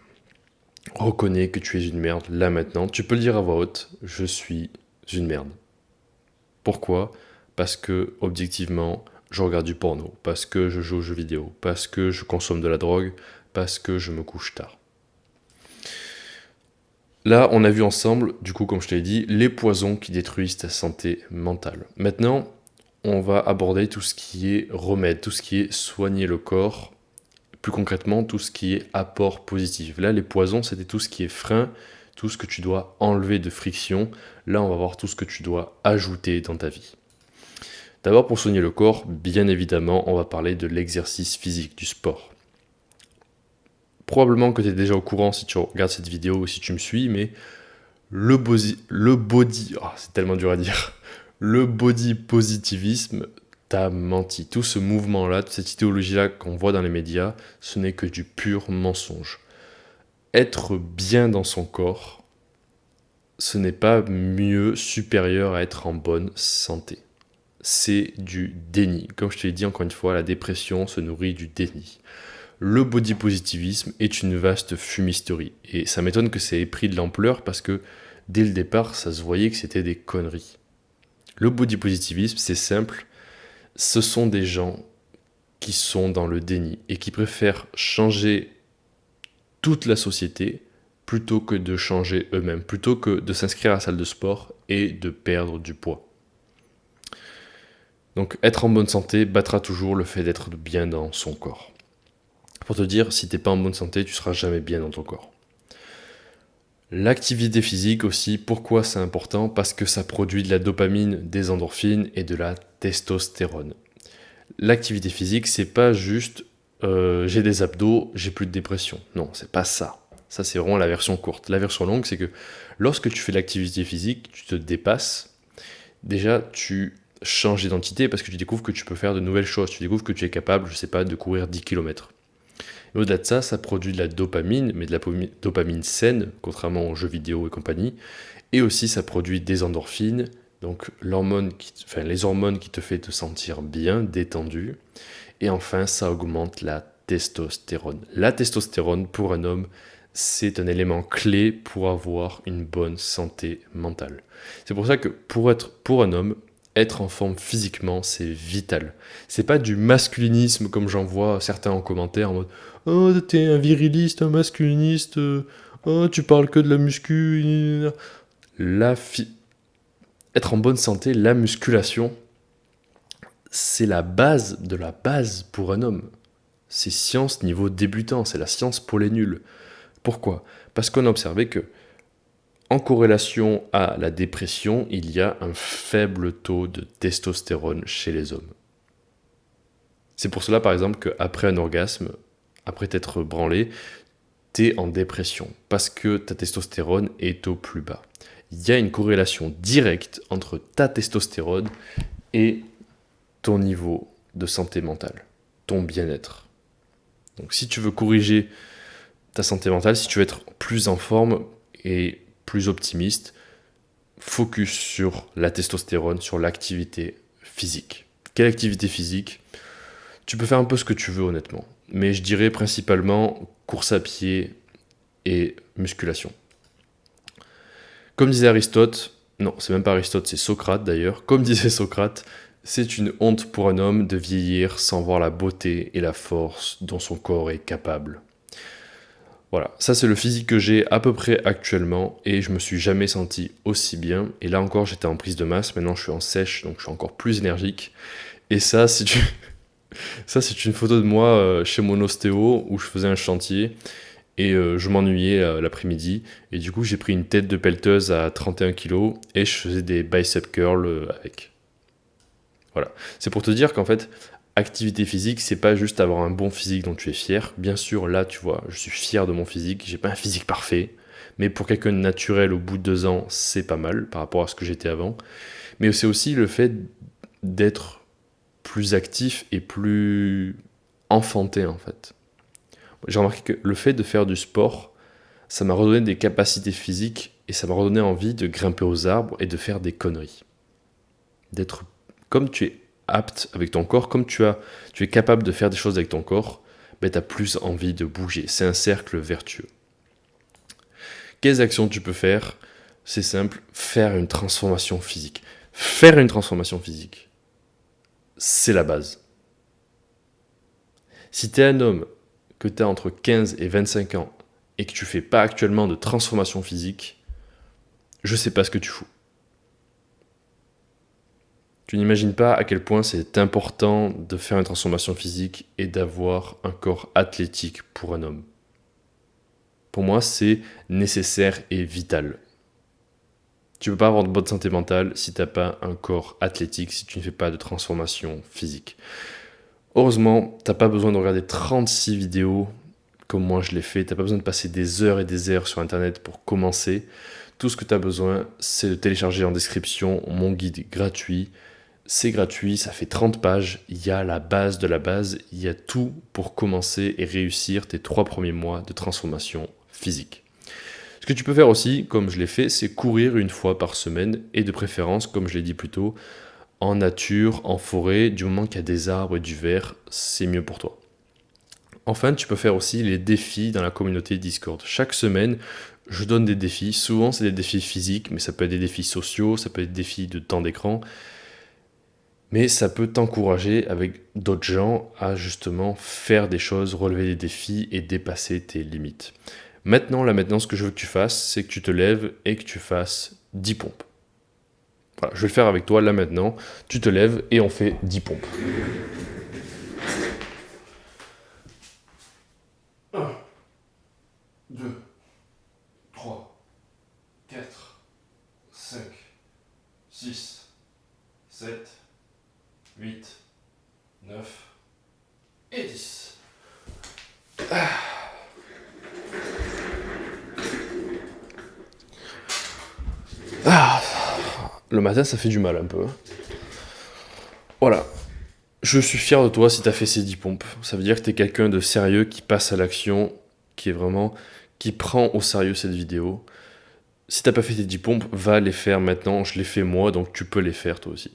reconnais que tu es une merde là maintenant. Tu peux le dire à voix haute, je suis une merde. Pourquoi? Parce que, objectivement, je regarde du porno, parce que je joue aux jeux vidéo, parce que je consomme de la drogue, parce que je me couche tard. Là, on a vu ensemble, du coup, comme je te l'ai dit, les poisons qui détruisent ta santé mentale. Maintenant, on va aborder tout ce qui est remède, tout ce qui est soigner le corps, plus concrètement, tout ce qui est apport positif. Là, les poisons, c'était tout ce qui est frein, tout ce que tu dois enlever de friction. Là, on va voir tout ce que tu dois ajouter dans ta vie. D'abord, pour soigner le corps, bien évidemment, on va parler de l'exercice physique, du sport. Probablement que tu es déjà au courant si tu regardes cette vidéo ou si tu me suis, mais le body, c'est tellement dur à dire, le body positivisme t'a menti. Tout ce mouvement-là, toute cette idéologie-là qu'on voit dans les médias, ce n'est que du pur mensonge. Être bien dans son corps, ce n'est pas mieux, supérieur à être en bonne santé. C'est du déni. Comme je te l'ai dit encore une fois, la dépression se nourrit du déni. le body positivisme est une vaste fumisterie. Et ça m'étonne que ça ait pris de l'ampleur parce que dès le départ, ça se voyait que c'était des conneries. Le body positivisme, c'est simple, ce sont des gens qui sont dans le déni et qui préfèrent changer toute la société plutôt que de changer eux-mêmes, plutôt que de s'inscrire à la salle de sport et de perdre du poids. Donc être en bonne santé battra toujours le fait d'être bien dans son corps. Pour te dire, si t'es pas en bonne santé, tu seras jamais bien dans ton corps. L'activité physique aussi, pourquoi c'est important? Parce que ça produit de la dopamine, des endorphines et de la testostérone. L'activité physique, c'est pas juste j'ai des abdos, j'ai plus de dépression. Non, c'est pas ça. Ça, c'est vraiment la version courte. La version longue, c'est que lorsque tu fais de l'activité physique, tu te dépasses. Déjà, tu changes d'identité parce que tu découvres que tu peux faire de nouvelles choses. Tu découvres que tu es capable, je sais pas, de courir 10 km. Et au-delà de ça, ça produit de la dopamine, mais de la dopamine saine, contrairement aux jeux vidéo et compagnie. Et aussi, ça produit des endorphines, donc les hormones qui te fait te sentir bien, détendu. Et enfin, ça augmente la testostérone. La testostérone, pour un homme, c'est un élément clé pour avoir une bonne santé mentale. C'est pour ça que pour un homme, être en forme physiquement, c'est vital. C'est pas du masculinisme comme j'en vois certains en commentaire en mode oh, t'es un viriliste, un masculiniste, oh, tu parles que de la muscu. Être en bonne santé, la musculation, c'est la base de la base pour un homme. C'est science niveau débutant, c'est la science pour les nuls. Pourquoi? Parce qu'on a observé que, en corrélation à la dépression, il y a un faible taux de testostérone chez les hommes. C'est pour cela, par exemple, qu'après un orgasme, après t'être branlé, t'es en dépression, parce que ta testostérone est au plus bas. Il y a une corrélation directe entre ta testostérone et ton niveau de santé mentale, ton bien-être. Donc si tu veux corriger ta santé mentale, si tu veux être plus en forme et plus optimiste, focus sur la testostérone, sur l'activité physique. Quelle activité physique? Tu peux faire un peu ce que tu veux honnêtement, mais je dirais principalement course à pied et musculation. Comme disait Aristote, non, c'est même pas Aristote, c'est Socrate d'ailleurs, comme disait Socrate, c'est une honte pour un homme de vieillir sans voir la beauté et la force dont son corps est capable. Voilà, ça c'est le physique que j'ai à peu près actuellement et je me suis jamais senti aussi bien. Et là encore, j'étais en prise de masse, maintenant je suis en sèche, donc je suis encore plus énergique. Et ça, ça c'est une photo de moi chez mon ostéo où je faisais un chantier et je m'ennuyais l'après-midi. Et du coup, j'ai pris une tête de pelleteuse à 31 kg et je faisais des bicep curls avec. Voilà, c'est pour te dire qu'en fait, activité physique, c'est pas juste avoir un bon physique dont tu es fier. Bien sûr, là, tu vois, je suis fier de mon physique, j'ai pas un physique parfait, mais pour quelqu'un de naturel, au bout de 2 ans, c'est pas mal par rapport à ce que j'étais avant. Mais c'est aussi le fait d'être plus actif et plus enfanté, en fait. J'ai remarqué que le fait de faire du sport, ça m'a redonné des capacités physiques et ça m'a redonné envie de grimper aux arbres et de faire des conneries. D'être comme tu es apte avec ton corps, comme tu es capable de faire des choses avec ton corps, ben, tu as plus envie de bouger. C'est un cercle vertueux. Quelles actions tu peux faire? C'est simple, faire une transformation physique. Faire une transformation physique, c'est la base. Si tu es un homme que tu as entre 15 et 25 ans et que tu fais pas actuellement de transformation physique, je sais pas ce que tu fous. Tu n'imagines pas à quel point c'est important de faire une transformation physique et d'avoir un corps athlétique pour un homme. Pour moi, c'est nécessaire et vital. Tu ne peux pas avoir de bonne santé mentale si tu n'as pas un corps athlétique, si tu ne fais pas de transformation physique. Heureusement, tu n'as pas besoin de regarder 36 vidéos comme moi je l'ai fait. Tu n'as pas besoin de passer des heures et des heures sur Internet pour commencer. Tout ce que tu as besoin, c'est de télécharger en description mon guide gratuit. C'est gratuit, ça fait 30 pages, il y a la base de la base, il y a tout pour commencer et réussir tes 3 premiers mois de transformation physique. Ce que tu peux faire aussi, comme je l'ai fait, c'est courir une fois par semaine et de préférence, comme je l'ai dit plus tôt, en nature, en forêt, du moment qu'il y a des arbres et du vert, c'est mieux pour toi. Enfin, tu peux faire aussi les défis dans la communauté Discord. Chaque semaine, je donne des défis. Souvent, c'est des défis physiques, mais ça peut être des défis sociaux, ça peut être des défis de temps d'écran. Mais ça peut t'encourager avec d'autres gens à justement faire des choses, relever des défis et dépasser tes limites. Maintenant, ce que je veux que tu fasses, c'est que tu te lèves et que tu fasses 10 pompes. Voilà, je vais le faire avec toi là maintenant. Tu te lèves et on fait 10 pompes. 1, 2, 3, 4, 5, 6, 7, 8, 9 et 10. Le matin, ça fait du mal un peu. Voilà. Je suis fier de toi si tu as fait ces 10 pompes. Ça veut dire que tu es quelqu'un de sérieux qui passe à l'action, qui prend au sérieux cette vidéo. Si t'as pas fait tes 10 pompes, va les faire maintenant. Je les fais moi, donc tu peux les faire toi aussi.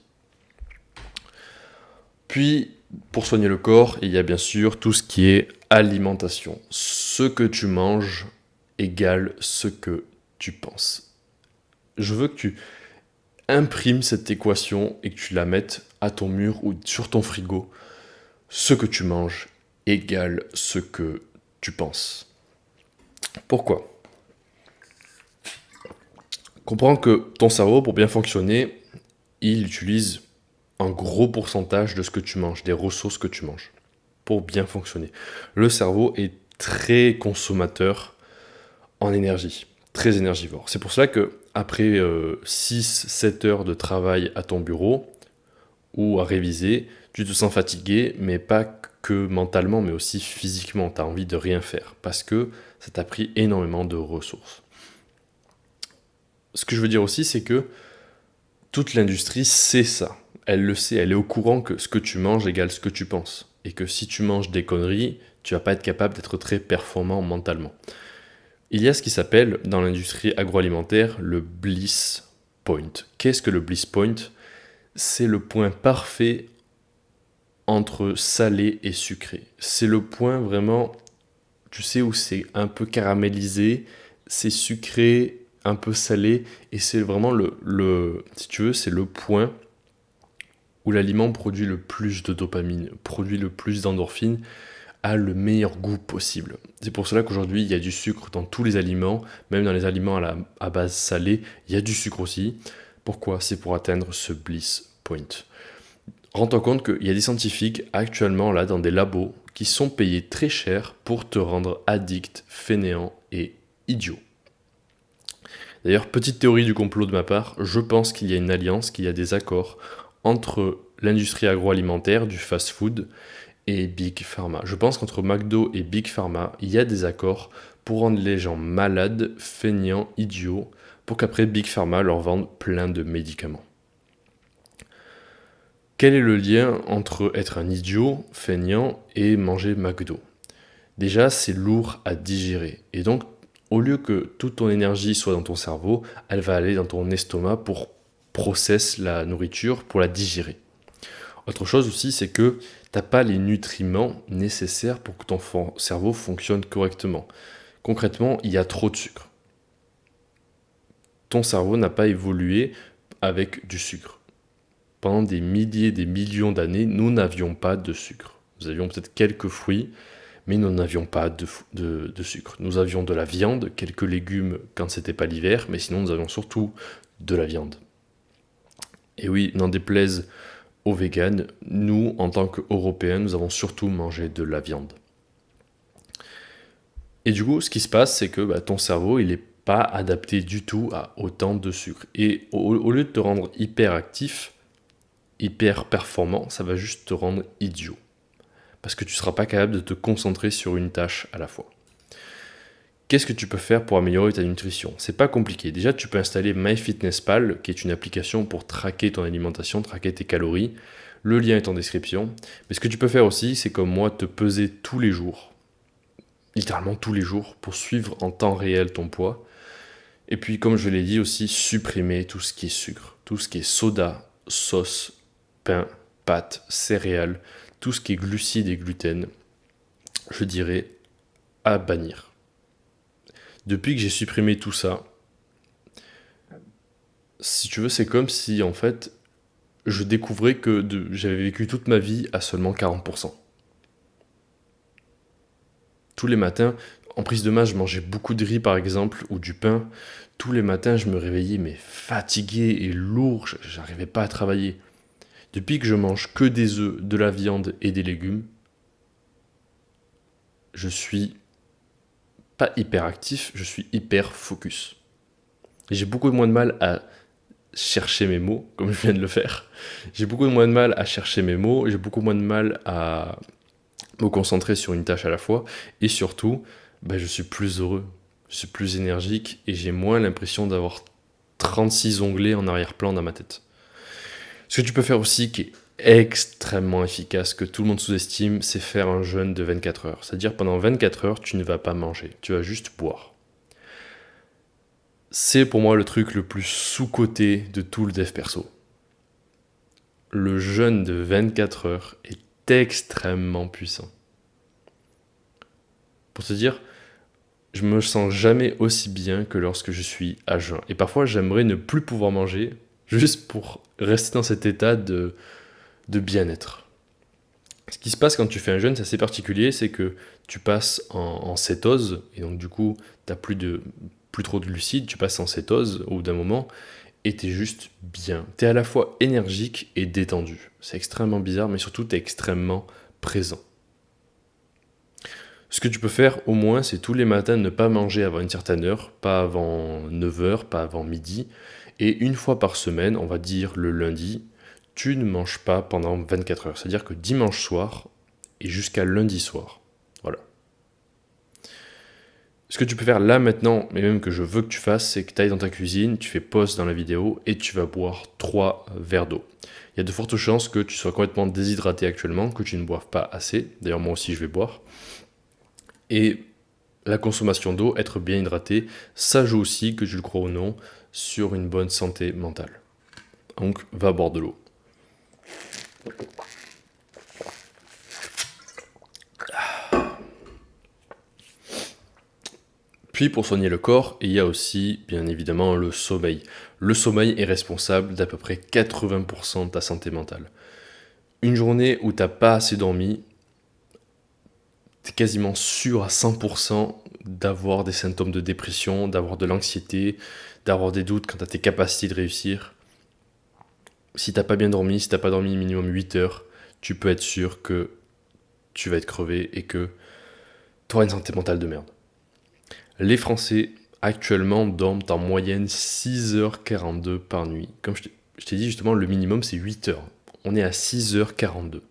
Puis, pour soigner le corps, il y a bien sûr tout ce qui est alimentation. Ce que tu manges égale ce que tu penses. Je veux que tu imprimes cette équation et que tu la mettes à ton mur ou sur ton frigo. Ce que tu manges égale ce que tu penses. Pourquoi ? Comprends que ton cerveau, pour bien fonctionner, il utilise un gros pourcentage de ce que tu manges, des ressources que tu manges, pour bien fonctionner. Le cerveau est très consommateur en énergie, très énergivore. C'est pour cela que après 6-7 heures de travail à ton bureau ou à réviser, tu te sens fatigué, mais pas que mentalement, mais aussi physiquement. Tu as envie de rien faire parce que ça t'a pris énormément de ressources. Ce que je veux dire aussi, c'est que toute l'industrie sait ça. Elle le sait, elle est au courant que ce que tu manges égale ce que tu penses. Et que si tu manges des conneries, tu vas pas être capable d'être très performant mentalement. Il y a ce qui s'appelle, dans l'industrie agroalimentaire, le bliss point. Qu'est-ce que le bliss point ? C'est le point parfait entre salé et sucré. C'est le point vraiment, tu sais, où c'est un peu caramélisé, c'est sucré, un peu salé, et c'est vraiment si tu veux, c'est le point où l'aliment produit le plus de dopamine, produit le plus d'endorphine, a le meilleur goût possible. C'est pour cela qu'aujourd'hui, il y a du sucre dans tous les aliments, même dans les aliments à base salée, il y a du sucre aussi. Pourquoi ? C'est pour atteindre ce bliss point. Rends-toi compte qu'il y a des scientifiques actuellement là dans des labos qui sont payés très cher pour te rendre addict, fainéant et idiot. D'ailleurs, petite théorie du complot de ma part, je pense qu'il y a une alliance, qu'il y a des accords entre l'industrie agroalimentaire, du fast-food, et Big Pharma. Je pense qu'entre McDo et Big Pharma, il y a des accords pour rendre les gens malades, feignants, idiots, pour qu'après Big Pharma leur vende plein de médicaments. Quel est le lien entre être un idiot, feignant, et manger McDo ? Déjà, c'est lourd à digérer. Et donc, au lieu que toute ton énergie soit dans ton cerveau, elle va aller dans ton estomac pour processer la nourriture, pour la digérer. Autre chose aussi, c'est que tu n'as pas les nutriments nécessaires pour que ton cerveau fonctionne correctement. Concrètement, il y a trop de sucre. Ton cerveau n'a pas évolué avec du sucre. Pendant des milliers, des millions d'années, nous n'avions pas de sucre. Nous avions peut-être quelques fruits, mais nous n'avions pas de sucre. Nous avions de la viande, quelques légumes quand c'était pas l'hiver, mais sinon nous avions surtout de la viande. Et oui, n'en déplaise aux véganes, nous, en tant qu'Européens, nous avons surtout mangé de la viande. Et du coup, ce qui se passe, c'est que ton cerveau, il n'est pas adapté du tout à autant de sucre. Et au lieu de te rendre hyper actif, hyper performant, ça va juste te rendre idiot. Parce que tu ne seras pas capable de te concentrer sur une tâche à la fois. Qu'est-ce que tu peux faire pour améliorer ta nutrition ? C'est pas compliqué. Déjà, tu peux installer MyFitnessPal, qui est une application pour traquer ton alimentation, traquer tes calories. Le lien est en description. Mais ce que tu peux faire aussi, c'est comme moi, te peser tous les jours. Littéralement tous les jours, pour suivre en temps réel ton poids. Et puis, comme je l'ai dit aussi, supprimer tout ce qui est sucre, tout ce qui est soda, sauce, pain, pâtes, céréales, tout ce qui est glucides et gluten. je dirais à bannir. Depuis que j'ai supprimé tout ça, si tu veux, c'est comme si en fait je découvrais que j'avais vécu toute ma vie à seulement 40%. Tous les matins, en prise de masse, je mangeais beaucoup de riz par exemple, ou du pain. Tous les matins, je me réveillais mais fatigué et lourd, j'arrivais pas à travailler. Depuis que je mange que des œufs, de la viande et des légumes, je suis pas hyper actif, je suis hyper focus. Et j'ai beaucoup moins de mal à chercher mes mots, comme je viens de le faire. J'ai beaucoup moins de mal à chercher mes mots, j'ai beaucoup moins de mal à me concentrer sur une tâche à la fois. Et surtout, je suis plus heureux, je suis plus énergique et j'ai moins l'impression d'avoir 36 onglets en arrière-plan dans ma tête. Ce que tu peux faire aussi, qui est extrêmement efficace, que tout le monde sous-estime, c'est faire un jeûne de 24 heures. C'est-à-dire pendant 24 heures, tu ne vas pas manger, tu vas juste boire. C'est pour moi le truc le plus sous-coté de tout le dev perso. Le jeûne de 24 heures est extrêmement puissant. Pour te dire, je me sens jamais aussi bien que lorsque je suis à jeun. Et parfois, j'aimerais ne plus pouvoir manger, juste pour rester dans cet état de bien-être. Ce qui se passe quand tu fais un jeûne, c'est assez particulier, c'est que tu passes en cétose, et donc du coup, tu n'as plus trop de glucides, tu passes en cétose au bout d'un moment, et tu es juste bien. Tu es à la fois énergique et détendu. C'est extrêmement bizarre, mais surtout tu es extrêmement présent. Ce que tu peux faire au moins, c'est tous les matins ne pas manger avant une certaine heure, pas avant 9 heures, pas avant midi, et une fois par semaine, on va dire le lundi, tu ne manges pas pendant 24 heures. C'est-à-dire que dimanche soir et jusqu'à lundi soir. Voilà. Ce que tu peux faire là maintenant, mais même que je veux que tu fasses, c'est que tu ailles dans ta cuisine, tu fais pause dans la vidéo et tu vas boire 3 verres d'eau. Il y a de fortes chances que tu sois complètement déshydraté actuellement, que tu ne boives pas assez. D'ailleurs, moi aussi, je vais boire. Et la consommation d'eau, être bien hydraté, ça joue aussi, que tu le crois ou non, sur une bonne santé mentale. Donc, va boire de l'eau. Puis pour soigner le corps, il y a aussi bien évidemment le sommeil. Le sommeil est responsable d'à peu près 80% de ta santé mentale. Une journée où t'as pas assez dormi, t'es quasiment sûr à 100% d'avoir des symptômes de dépression, d'avoir de l'anxiété, d'avoir des doutes quant à tes capacités de réussir. Si t'as pas bien dormi, si t'as pas dormi minimum 8 heures, tu peux être sûr que tu vas être crevé et que tu auras une santé mentale de merde. Les Français, actuellement, dorment en moyenne 6h42 par nuit. Comme je t'ai dit, justement, le minimum, c'est 8 heures. On est à 6h42.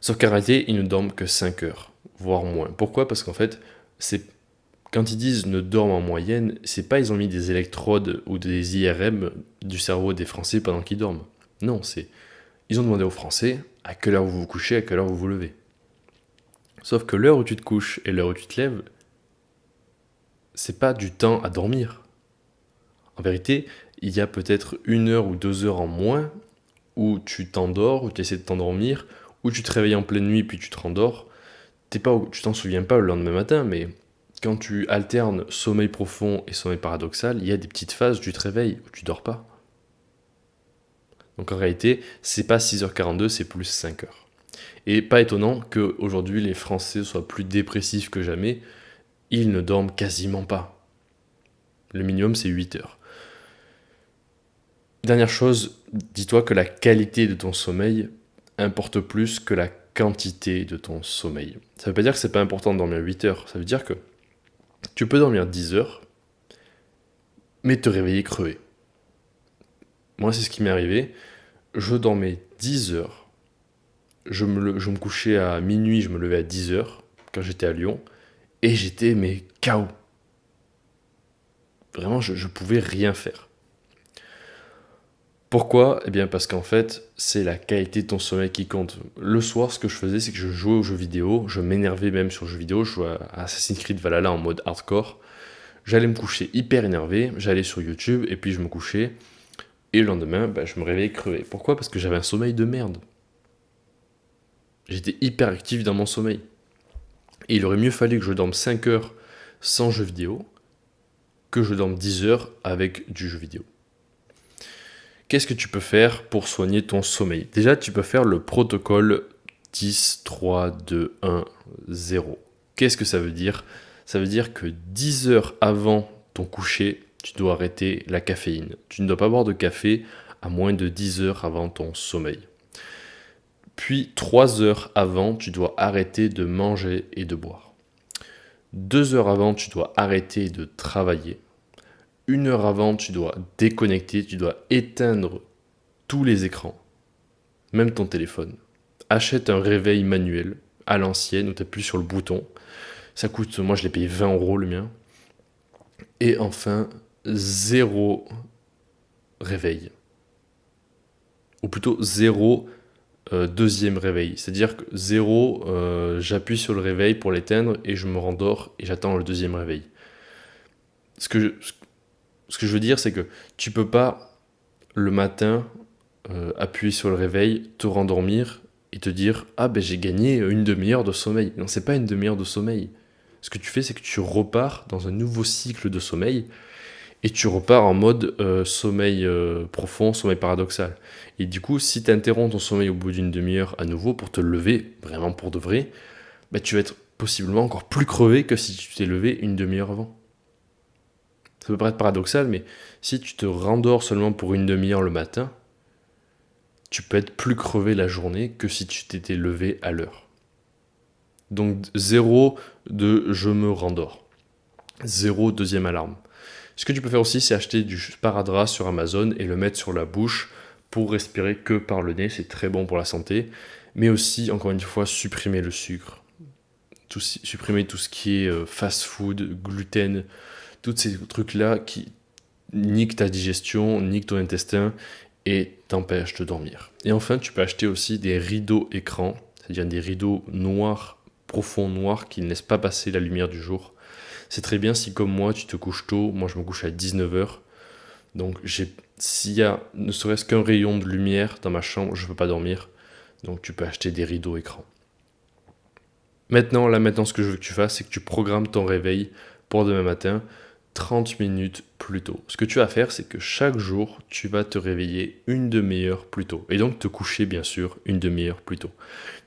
Sauf qu'en réalité, ils ne dorment que 5 heures, voire moins. Pourquoi ? Parce qu'en fait, quand ils disent ne dorment en moyenne, c'est pas ils ont mis des électrodes ou des IRM du cerveau des Français pendant qu'ils dorment. Non, ils ont demandé aux Français à quelle heure vous vous couchez, à quelle heure vous vous levez. Sauf que l'heure où tu te couches et l'heure où tu te lèves, c'est pas du temps à dormir. En vérité, il y a peut-être 1 heure ou 2 heures en moins où tu t'endors, où tu essaies de t'endormir, où tu te réveilles en pleine nuit puis tu te rendors. Tu t'en souviens pas le lendemain matin, mais quand tu alternes sommeil profond et sommeil paradoxal, il y a des petites phases où tu te réveilles, où tu dors pas. Donc en réalité, c'est pas 6h42, c'est plus 5 heures. Et pas étonnant qu'aujourd'hui les Français soient plus dépressifs que jamais, ils ne dorment quasiment pas. Le minimum, c'est 8 heures. Dernière chose, dis-toi que la qualité de ton sommeil importe plus que la quantité de ton sommeil. Ça veut pas dire que c'est pas important de dormir 8 heures, ça veut dire que tu peux dormir 10 heures, mais te réveiller crevé. Moi, c'est ce qui m'est arrivé. Je dormais 10 heures, je me couchais à minuit, je me levais à 10 heures quand j'étais à Lyon, et j'étais KO. Vraiment, je pouvais rien faire. Pourquoi ? Eh bien parce qu'en fait, c'est la qualité de ton sommeil qui compte. Le soir, ce que je faisais, c'est que je jouais aux jeux vidéo, je m'énervais même sur le jeu vidéo, je jouais à Assassin's Creed Valhalla en mode hardcore. J'allais me coucher hyper énervé, j'allais sur YouTube et puis je me couchais. Et le lendemain, je me réveillais crevé. Pourquoi ? Parce que j'avais un sommeil de merde. J'étais hyper actif dans mon sommeil. Et il aurait mieux fallu que je dorme 5 heures sans jeu vidéo que je dorme 10 heures avec du jeu vidéo. Qu'est-ce que tu peux faire pour soigner ton sommeil? Déjà, tu peux faire le protocole 10, 3, 2, 1, 0. Qu'est-ce que ça veut dire? Ça veut dire que 10 heures avant ton coucher, tu dois arrêter la caféine. Tu ne dois pas boire de café à moins de 10 heures avant ton sommeil. Puis 3 heures avant, tu dois arrêter de manger et de boire. 2 heures avant, tu dois arrêter de travailler. 1 heure avant, tu dois déconnecter, tu dois éteindre tous les écrans, même ton téléphone. Achète un réveil manuel à l'ancienne où tu appuies sur le bouton. Ça coûte, moi je l'ai payé 20 € le mien. Et enfin, 0 réveil. Ou plutôt 0 deuxième réveil. C'est-à-dire que 0, j'appuie sur le réveil pour l'éteindre et je me rendors et j'attends le deuxième réveil. Ce que je veux dire, c'est que tu peux pas le matin appuyer sur le réveil, te rendormir et te dire « Ah ben j'ai gagné une demi-heure de sommeil ». Non, c'est pas une demi-heure de sommeil. Ce que tu fais, c'est que tu repars dans un nouveau cycle de sommeil et tu repars en mode sommeil profond, sommeil paradoxal. Et du coup, si tu interromps ton sommeil au bout d'une demi-heure à nouveau pour te lever, vraiment pour de vrai, bah, tu vas être possiblement encore plus crevé que si tu t'es levé une demi-heure avant. Ça peut paraître paradoxal, mais si tu te rendors seulement pour une demi-heure le matin, tu peux être plus crevé la journée que si tu t'étais levé à l'heure. Donc 0 de je me rendors. 0 deuxième alarme. Ce que tu peux faire aussi, c'est acheter du sparadrap sur Amazon et le mettre sur la bouche pour respirer que par le nez. C'est très bon pour la santé. Mais aussi, encore une fois, supprimer le sucre. Supprimer tout ce qui est fast-food, gluten, tous ces trucs-là qui niquent ta digestion, niquent ton intestin et t'empêchent de dormir. Et enfin, tu peux acheter aussi des rideaux écrans, c'est-à-dire des rideaux noirs, profonds noirs, qui ne laissent pas passer la lumière du jour. C'est très bien si, comme moi, tu te couches tôt. Moi, je me couche à 19h. Donc, s'il y a ne serait-ce qu'un rayon de lumière dans ma chambre, je ne peux pas dormir. Donc, tu peux acheter des rideaux écrans. Maintenant, ce que je veux que tu fasses, c'est que tu programmes ton réveil pour demain matin 30 minutes plus tôt. Ce que tu vas faire, c'est que chaque jour, tu vas te réveiller une demi-heure plus tôt. Et donc te coucher, bien sûr, une demi-heure plus tôt.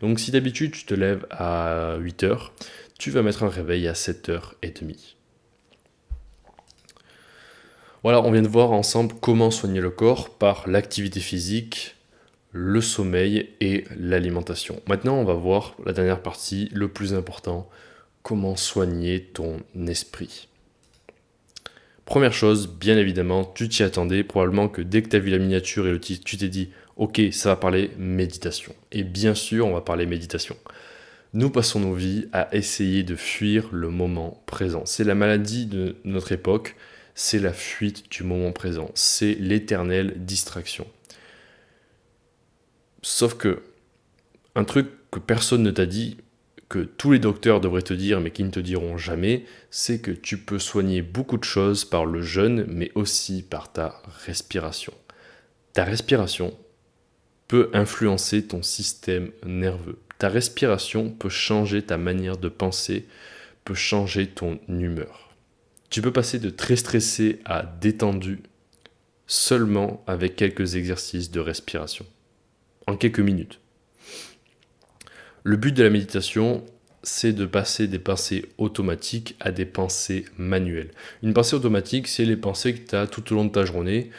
Donc si d'habitude, tu te lèves à 8h, tu vas mettre un réveil à 7h30. Voilà, on vient de voir ensemble comment soigner le corps par l'activité physique, le sommeil et l'alimentation. Maintenant, on va voir la dernière partie, le plus important, comment soigner ton esprit. Première chose, bien évidemment, tu t'y attendais, probablement que dès que tu as vu la miniature et le titre, tu t'es dit « Ok, ça va parler méditation ». Et bien sûr, on va parler méditation. Nous passons nos vies à essayer de fuir le moment présent. C'est la maladie de notre époque, c'est la fuite du moment présent, c'est l'éternelle distraction. Sauf que, un truc que personne ne t'a dit, que tous les docteurs devraient te dire mais qui ne te diront jamais, c'est que tu peux soigner beaucoup de choses par le jeûne, mais aussi par ta respiration. Ta respiration peut influencer ton système nerveux. Ta respiration peut changer ta manière de penser, peut changer ton humeur. Tu peux passer de très stressé à détendu seulement avec quelques exercices de respiration, en quelques minutes. Le but de la méditation, c'est de passer des pensées automatiques à des pensées manuelles. Une pensée automatique, c'est les pensées que tu as tout au long de ta journée,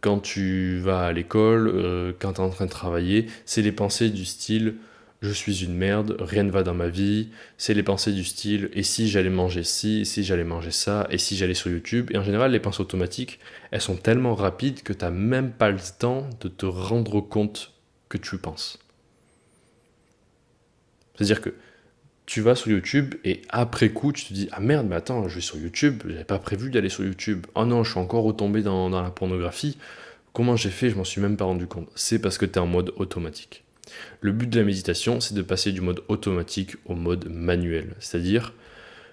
quand tu vas à l'école, quand tu es en train de travailler. C'est les pensées du style « je suis une merde, rien ne va dans ma vie ». C'est les pensées du style « et si j'allais manger ci, et si j'allais manger ça, et si j'allais sur YouTube ». Et en général, les pensées automatiques, elles sont tellement rapides que tu n'as même pas le temps de te rendre compte que tu penses. C'est-à-dire que tu vas sur YouTube et après coup, tu te dis « Ah merde, mais attends, je vais sur YouTube, j'avais pas prévu d'aller sur YouTube. Oh non, je suis encore retombé dans la pornographie. Comment j'ai fait? Je m'en suis même pas rendu compte. » C'est parce que tu es en mode automatique. Le but de la méditation, c'est de passer du mode automatique au mode manuel. C'est-à-dire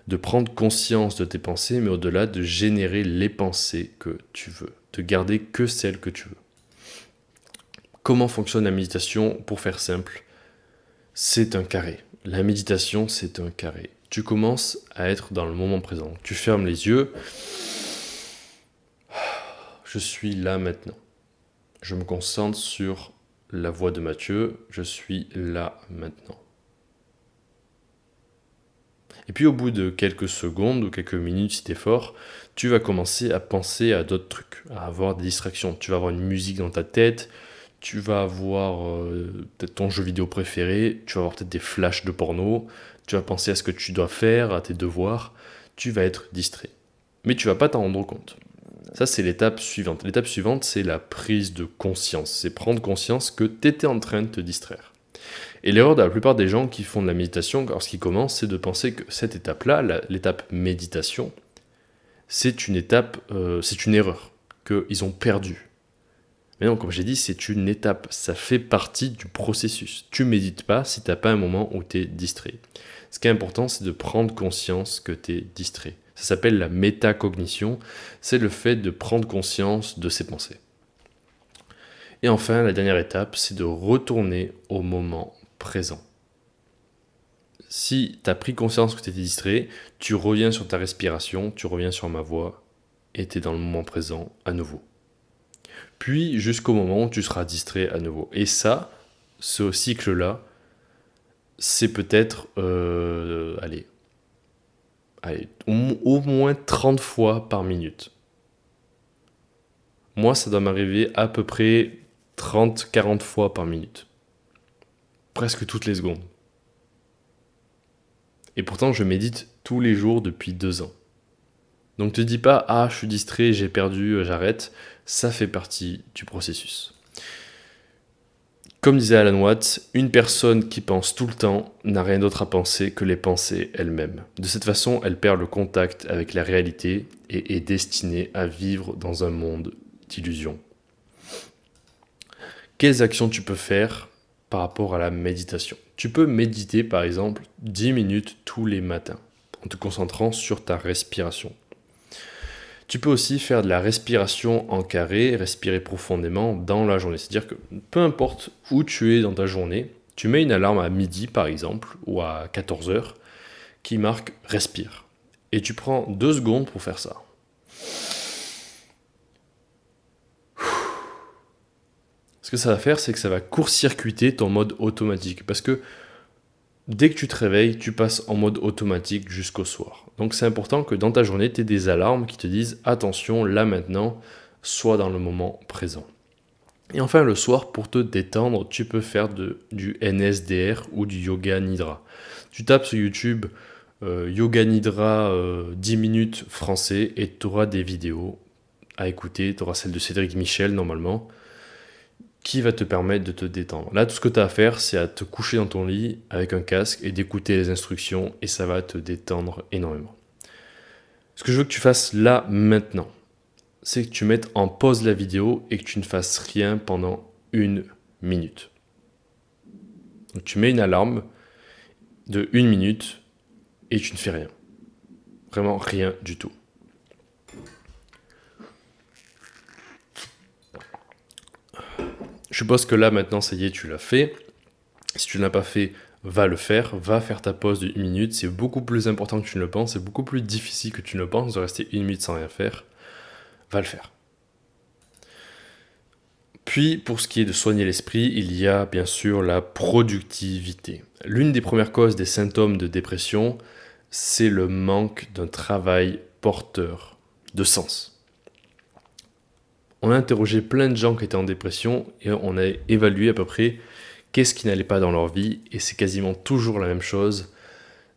de prendre conscience de tes pensées, mais au-delà, de générer les pensées que tu veux. De garder que celles que tu veux. Comment fonctionne la méditation? Pour faire simple, c'est un carré. La méditation, c'est un carré. tu commences à être dans le moment présent. Tu fermes les yeux. Je suis là maintenant. Je me concentre sur la voix de Mathieu. Je suis là maintenant. Et puis au bout de quelques secondes ou quelques minutes, si t'es fort, tu vas commencer à penser à d'autres trucs, à avoir des distractions. Tu vas avoir une musique dans ta tête, tu vas avoir peut-être ton jeu vidéo préféré, tu vas avoir peut-être des flashs de porno, tu vas penser à ce que tu dois faire, à tes devoirs, tu vas être distrait. Mais tu vas pas t'en rendre compte. Ça, c'est l'étape suivante. L'étape suivante, c'est la prise de conscience. C'est prendre conscience que tu étais en train de te distraire. Et l'erreur de la plupart des gens qui font de la méditation, lorsqu'ils commencent, c'est de penser que cette étape-là, l'étape méditation, c'est une étape, c'est une erreur, qu'ils ont perdue. Mais non, comme j'ai dit, c'est une étape, ça fait partie du processus. Tu médites pas si tu n'as pas un moment où tu es distrait. Ce qui est important, c'est de prendre conscience que tu es distrait. Ça s'appelle la métacognition, c'est le fait de prendre conscience de ses pensées. Et enfin, la dernière étape, c'est de retourner au moment présent. Si tu as pris conscience que tu étais distrait, tu reviens sur ta respiration, tu reviens sur ma voix, et tu es dans le moment présent à nouveau. Puis jusqu'au moment où tu seras distrait à nouveau. Et ça, ce cycle-là, c'est peut-être, au moins 30 fois par minute. Moi, ça doit m'arriver à peu près 30-40 fois par minute. Presque toutes les secondes. Et pourtant, je médite tous les jours depuis 2 ans. Donc te dis pas, ah, je suis distrait, j'ai perdu, j'arrête. Ça fait partie du processus. Comme disait Alan Watts, une personne qui pense tout le temps n'a rien d'autre à penser que les pensées elles-mêmes. De cette façon, elle perd le contact avec la réalité et est destinée à vivre dans un monde d'illusions. Quelles actions tu peux faire par rapport à la méditation? Tu peux méditer par exemple 10 minutes tous les matins en te concentrant sur ta respiration. Tu peux aussi faire de la respiration en carré, respirer profondément dans la journée. C'est-à-dire que peu importe où tu es dans ta journée, tu mets une alarme à midi par exemple ou à 14h qui marque respire. Et tu prends 2 secondes pour faire ça. Ce que ça va faire, c'est que ça va court-circuiter ton mode automatique. Parce que dès que tu te réveilles, tu passes en mode automatique jusqu'au soir. Donc c'est important que dans ta journée, tu aies des alarmes qui te disent « Attention, là maintenant, sois dans le moment présent ». Et enfin, le soir, pour te détendre, tu peux faire du NSDR ou du Yoga Nidra. Tu tapes sur YouTube Yoga Nidra 10 minutes français et tu auras des vidéos à écouter. Tu auras celle de Cédric Michel normalement, qui va te permettre de te détendre. Là, tout ce que tu as à faire, c'est à te coucher dans ton lit avec un casque et d'écouter les instructions et ça va te détendre énormément. Ce que je veux que tu fasses là, maintenant, c'est que tu mettes en pause la vidéo et que tu ne fasses rien pendant 1 minute. Donc, tu mets une alarme de 1 minute et tu ne fais rien. Vraiment rien du tout. Je suppose que là, maintenant, ça y est, tu l'as fait. Si tu ne l'as pas fait, va le faire. Va faire ta pause de 1 minute. C'est beaucoup plus important que tu ne le penses. C'est beaucoup plus difficile que tu ne le penses de rester 1 minute sans rien faire. Va le faire. Puis, pour ce qui est de soigner l'esprit, il y a bien sûr la productivité. L'une des premières causes des symptômes de dépression, c'est le manque d'un travail porteur de sens. On a interrogé plein de gens qui étaient en dépression et on a évalué à peu près qu'est-ce qui n'allait pas dans leur vie et c'est quasiment toujours la même chose.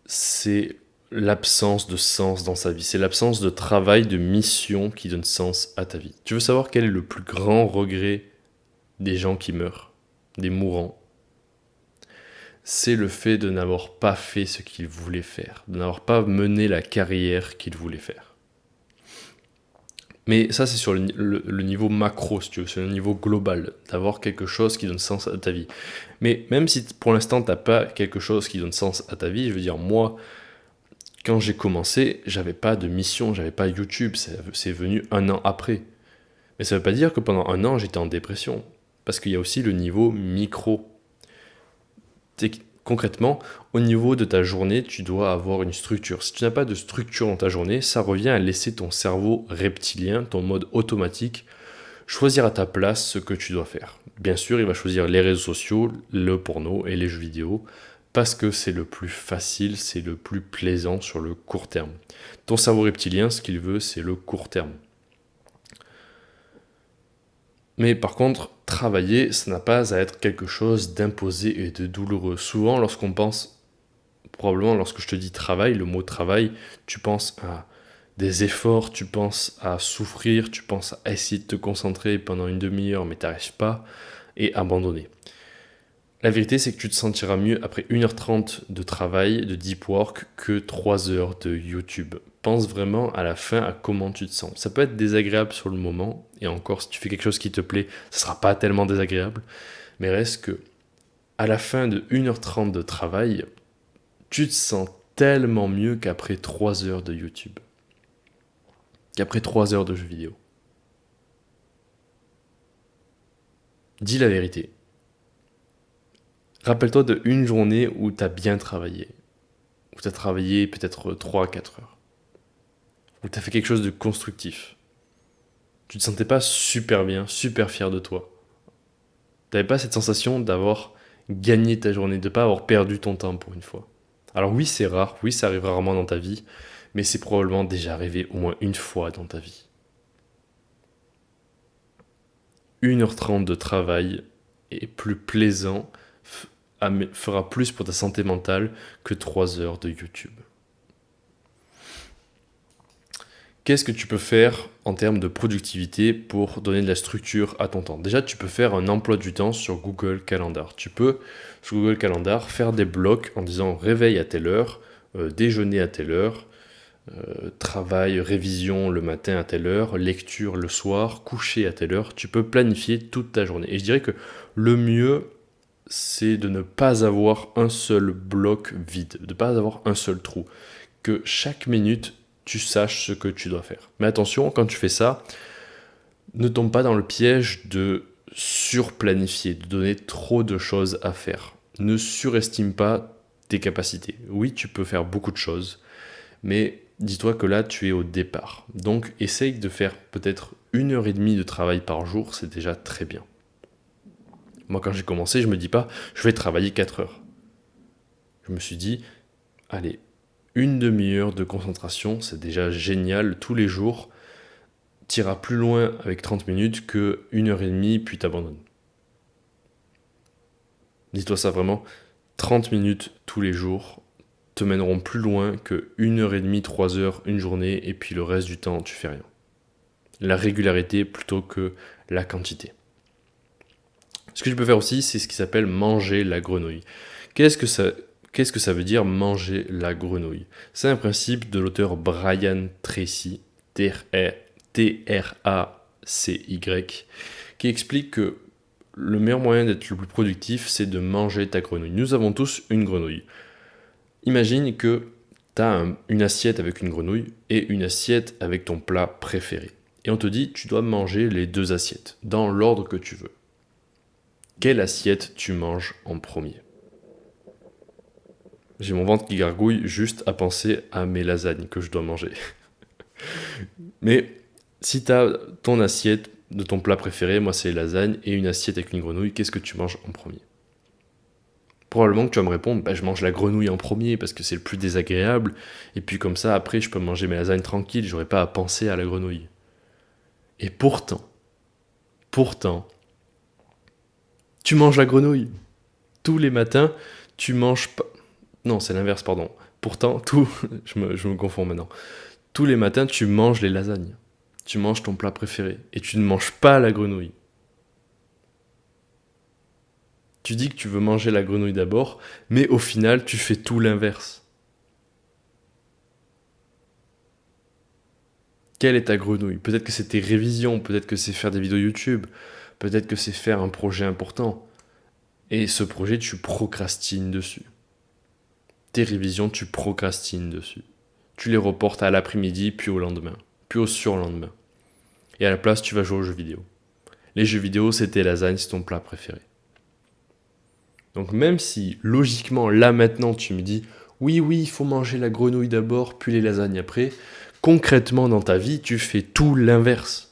C'est l'absence de sens dans sa vie. C'est l'absence de travail, de mission qui donne sens à ta vie. Tu veux savoir quel est le plus grand regret des gens qui meurent, des mourants? C'est le fait de n'avoir pas fait ce qu'ils voulaient faire, de n'avoir pas mené la carrière qu'ils voulaient faire. Mais ça, c'est sur le niveau macro, si tu veux, sur le niveau global, d'avoir quelque chose qui donne sens à ta vie. Mais même si pour l'instant, tu n'as pas quelque chose qui donne sens à ta vie, je veux dire, moi, quand j'ai commencé, j'avais pas de mission, j'avais pas YouTube, c'est venu 1 an après. Mais ça veut pas dire que pendant 1 an, j'étais en dépression, parce qu'il y a aussi le niveau micro. Concrètement, au niveau de ta journée, tu dois avoir une structure. Si tu n'as pas de structure dans ta journée, ça revient à laisser ton cerveau reptilien, ton mode automatique, choisir à ta place ce que tu dois faire. Bien sûr, il va choisir les réseaux sociaux, le porno et les jeux vidéo, parce que c'est le plus facile, c'est le plus plaisant sur le court terme. Ton cerveau reptilien, ce qu'il veut, c'est le court terme. Mais par contre, travailler, ça n'a pas à être quelque chose d'imposé et de douloureux. Souvent, lorsqu'on pense, probablement lorsque je te dis travail, le mot travail, tu penses à des efforts, tu penses à souffrir, tu penses à essayer de te concentrer pendant une demi-heure, mais tu n'arrives pas, et abandonner. La vérité, c'est que tu te sentiras mieux après 1h30 de travail, de deep work, que 3 heures de YouTube. Pense vraiment à la fin à comment tu te sens. Ça peut être désagréable sur le moment, et encore, si tu fais quelque chose qui te plaît, ça sera pas tellement désagréable, mais reste que à la fin de 1h30 de travail, tu te sens tellement mieux qu'après 3 heures de YouTube, qu'après 3 heures de jeux vidéo. Dis la vérité. Rappelle-toi de une journée où tu as bien travaillé, où tu as travaillé peut-être 3 à 4 heures, où tu as fait quelque chose de constructif. Tu te sentais pas super bien, super fier de toi. Tu n'avais pas cette sensation d'avoir gagné ta journée, de ne pas avoir perdu ton temps pour une fois. Alors oui, c'est rare, oui, ça arrive rarement dans ta vie, mais c'est probablement déjà arrivé au moins une fois dans ta vie. 1h30 de travail est plus plaisant, fera plus pour ta santé mentale que 3 heures de YouTube. Qu'est-ce que tu peux faire en termes de productivité pour donner de la structure à ton temps? Déjà, tu peux faire un emploi du temps sur Google Calendar. Tu peux, sur Google Calendar, faire des blocs en disant réveil à telle heure, déjeuner à telle heure, travail, révision le matin à telle heure, lecture le soir, coucher à telle heure. Tu peux planifier toute ta journée. Et je dirais que le mieux, c'est de ne pas avoir un seul bloc vide, de ne pas avoir un seul trou. Que chaque minute, tu saches ce que tu dois faire. Mais attention, quand tu fais ça, ne tombe pas dans le piège de surplanifier, de donner trop de choses à faire. Ne surestime pas tes capacités. Oui, tu peux faire beaucoup de choses, mais dis-toi que là, tu es au départ. Donc, essaye de faire peut-être 1h30 de travail par jour, c'est déjà très bien. Moi, quand j'ai commencé, je me dis pas, je vais travailler 4 heures. Je me suis dit, allez, une demi-heure de concentration, c'est déjà génial tous les jours. Tu iras plus loin avec 30 minutes que 1h30, puis t'abandonnes. Dis-toi ça vraiment, 30 minutes tous les jours te mèneront plus loin que 1h30, 3 heures, une journée, et puis le reste du temps, tu fais rien. La régularité plutôt que la quantité. Ce que tu peux faire aussi, c'est ce qui s'appelle manger la grenouille. Qu'est-ce que ça veut dire manger la grenouille? C'est un principe de l'auteur Brian Tracy, T-R-A-C-Y, qui explique que le meilleur moyen d'être le plus productif, c'est de manger ta grenouille. Nous avons tous une grenouille. Imagine que tu as une assiette avec une grenouille et une assiette avec ton plat préféré. Et on te dit, tu dois manger les 2 assiettes, dans l'ordre que tu veux. Quelle assiette tu manges en premier? J'ai mon ventre qui gargouille juste à penser à mes lasagnes que je dois manger. Mais si tu as ton assiette de ton plat préféré, moi c'est les lasagnes, et une assiette avec une grenouille, qu'est-ce que tu manges en premier? Probablement que tu vas me répondre, je mange la grenouille en premier parce que c'est le plus désagréable, et puis comme ça après je peux manger mes lasagnes tranquille, j'aurais pas à penser à la grenouille. Et pourtant, tu manges la grenouille. Tous les matins, tu manges pas... Non, c'est l'inverse, pardon. Pourtant, je me confonds maintenant. Tous les matins, tu manges les lasagnes. Tu manges ton plat préféré. Et tu ne manges pas la grenouille. Tu dis que tu veux manger la grenouille d'abord, mais au final, tu fais tout l'inverse. Quelle est ta grenouille? Peut-être que c'est tes révisions, peut-être que c'est faire des vidéos YouTube, peut-être que c'est faire un projet important. Et ce projet, tu procrastines dessus. Tes révisions, tu procrastines dessus. Tu les reportes à l'après-midi, puis au lendemain, puis au surlendemain. Et à la place, tu vas jouer aux jeux vidéo. Les jeux vidéo, c'est tes lasagnes, c'est ton plat préféré. Donc même si logiquement, là maintenant, tu me dis, oui, il faut manger la grenouille d'abord, puis les lasagnes après, concrètement dans ta vie, tu fais tout l'inverse.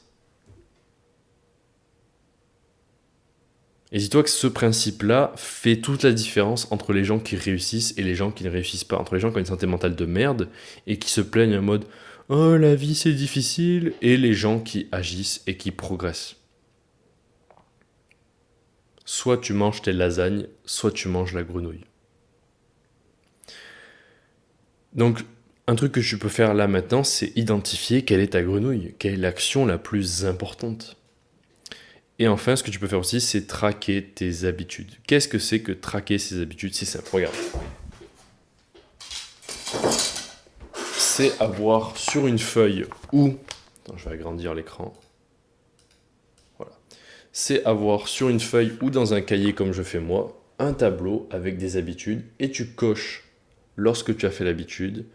Et dis-toi que ce principe-là fait toute la différence entre les gens qui réussissent et les gens qui ne réussissent pas. Entre les gens qui ont une santé mentale de merde et qui se plaignent en mode oh la vie c'est difficile, et les gens qui agissent et qui progressent. Soit tu manges tes lasagnes, soit tu manges la grenouille. Donc un truc que tu peux faire là maintenant, c'est identifier quelle est ta grenouille, quelle est l'action la plus importante. Et enfin, ce que tu peux faire aussi, c'est traquer tes habitudes. Qu'est-ce que c'est que traquer ses habitudes? C'est simple, regarde. C'est avoir sur une feuille ou... Attends, je vais agrandir l'écran. Voilà. C'est avoir sur une feuille ou dans un cahier comme je fais moi, un tableau avec des habitudes et tu coches lorsque tu as fait l'habitude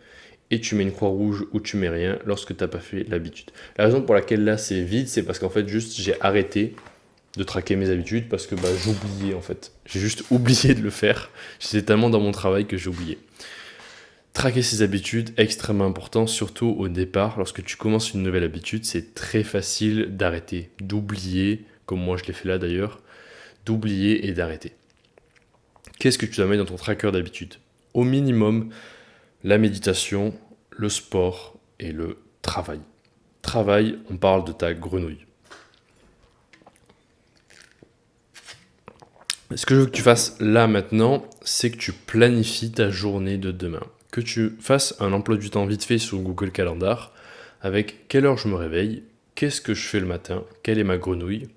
et tu mets une croix rouge ou tu mets rien lorsque tu n'as pas fait l'habitude. La raison pour laquelle là c'est vide, c'est parce qu'en fait juste j'ai arrêté de traquer mes habitudes parce que j'oubliais en fait. J'ai juste oublié de le faire. J'étais tellement dans mon travail que j'ai oublié. Traquer ses habitudes, extrêmement important, surtout au départ. Lorsque tu commences une nouvelle habitude, c'est très facile d'arrêter, d'oublier, comme moi je l'ai fait là d'ailleurs, d'oublier et d'arrêter. Qu'est-ce que tu dois mettre dans ton tracker d'habitude? Au minimum, la méditation, le sport et le travail. Travail, on parle de ta grenouille. Ce que je veux que tu fasses là maintenant, c'est que tu planifies ta journée de demain. Que tu fasses un emploi du temps vite fait sur Google Calendar avec quelle heure je me réveille, qu'est-ce que je fais le matin, quelle est ma grenouille,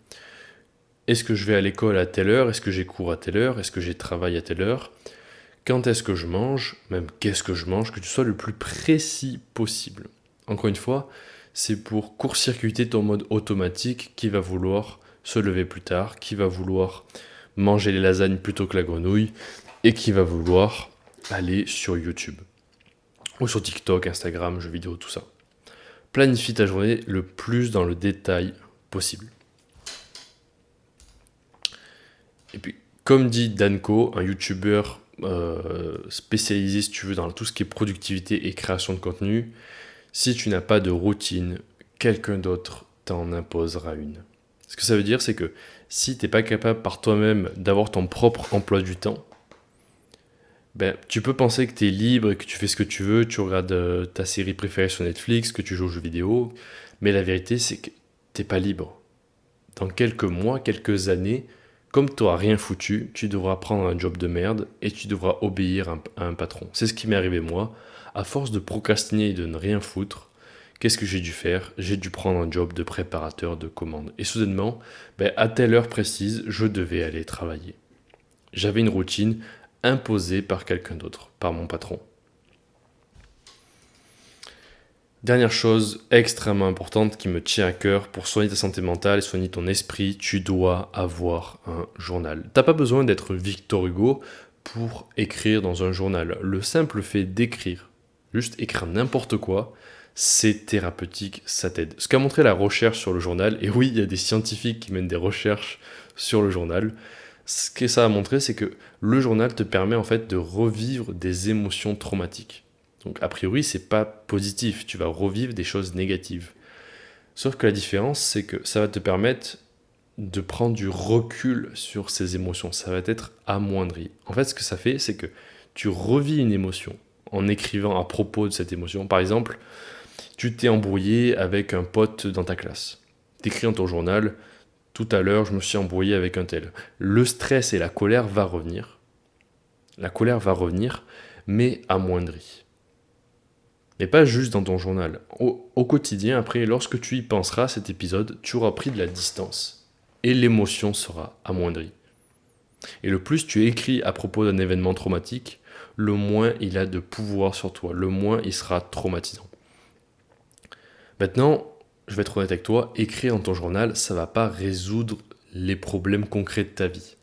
est-ce que je vais à l'école à telle heure, est-ce que j'ai cours à telle heure, est-ce que j'ai travail à telle heure, quand est-ce que je mange, même qu'est-ce que je mange, que tu sois le plus précis possible. Encore une fois, c'est pour court-circuiter ton mode automatique qui va vouloir se lever plus tard, qui va vouloir manger les lasagnes plutôt que la grenouille et qui va vouloir aller sur YouTube ou sur TikTok, Instagram, jeux vidéo, tout ça. Planifie ta journée le plus dans le détail possible. Et puis, comme dit Danko, un YouTuber spécialisé, si tu veux, dans tout ce qui est productivité et création de contenu, si tu n'as pas de routine, quelqu'un d'autre t'en imposera une. Ce que ça veut dire, c'est que si tu n'es pas capable par toi-même d'avoir ton propre emploi du temps, tu peux penser que tu es libre et que tu fais ce que tu veux, tu regardes ta série préférée sur Netflix, que tu joues aux jeux vidéo, mais la vérité, c'est que tu n'es pas libre. Dans quelques mois, quelques années, comme tu n'auras rien foutu, tu devras prendre un job de merde et tu devras obéir à un patron. C'est ce qui m'est arrivé moi. À force de procrastiner et de ne rien foutre, qu'est-ce que j'ai dû faire? J'ai dû prendre un job de préparateur de commandes. Et soudainement, à telle heure précise, je devais aller travailler. J'avais une routine imposée par quelqu'un d'autre, par mon patron. Dernière chose extrêmement importante qui me tient à cœur pour soigner ta santé mentale et soigner ton esprit, tu dois avoir un journal. T'as pas besoin d'être Victor Hugo pour écrire dans un journal. Le simple fait d'écrire, juste écrire n'importe quoi, c'est thérapeutique, ça t'aide. Ce qu'a montré la recherche sur le journal, et oui, il y a des scientifiques qui mènent des recherches sur le journal, ce que ça a montré, c'est que le journal te permet en fait de revivre des émotions traumatiques. Donc a priori, c'est pas positif, tu vas revivre des choses négatives. Sauf que la différence, c'est que ça va te permettre de prendre du recul sur ces émotions, ça va être amoindri. En fait, ce que ça fait, c'est que tu revis une émotion en écrivant à propos de cette émotion. Par exemple, tu t'es embrouillé avec un pote dans ta classe. T'écris dans ton journal, tout à l'heure, je me suis embrouillé avec un tel. Le stress et la colère va revenir. La colère va revenir, mais amoindrie. Mais pas juste dans ton journal. Au quotidien, après, lorsque tu y penseras à cet épisode, tu auras pris de la distance et l'émotion sera amoindrie. Et le plus tu écris à propos d'un événement traumatique, le moins il a de pouvoir sur toi, le moins il sera traumatisant. Maintenant, je vais être honnête avec toi, écrire dans ton journal, ça ne va pas résoudre les problèmes concrets de ta vie.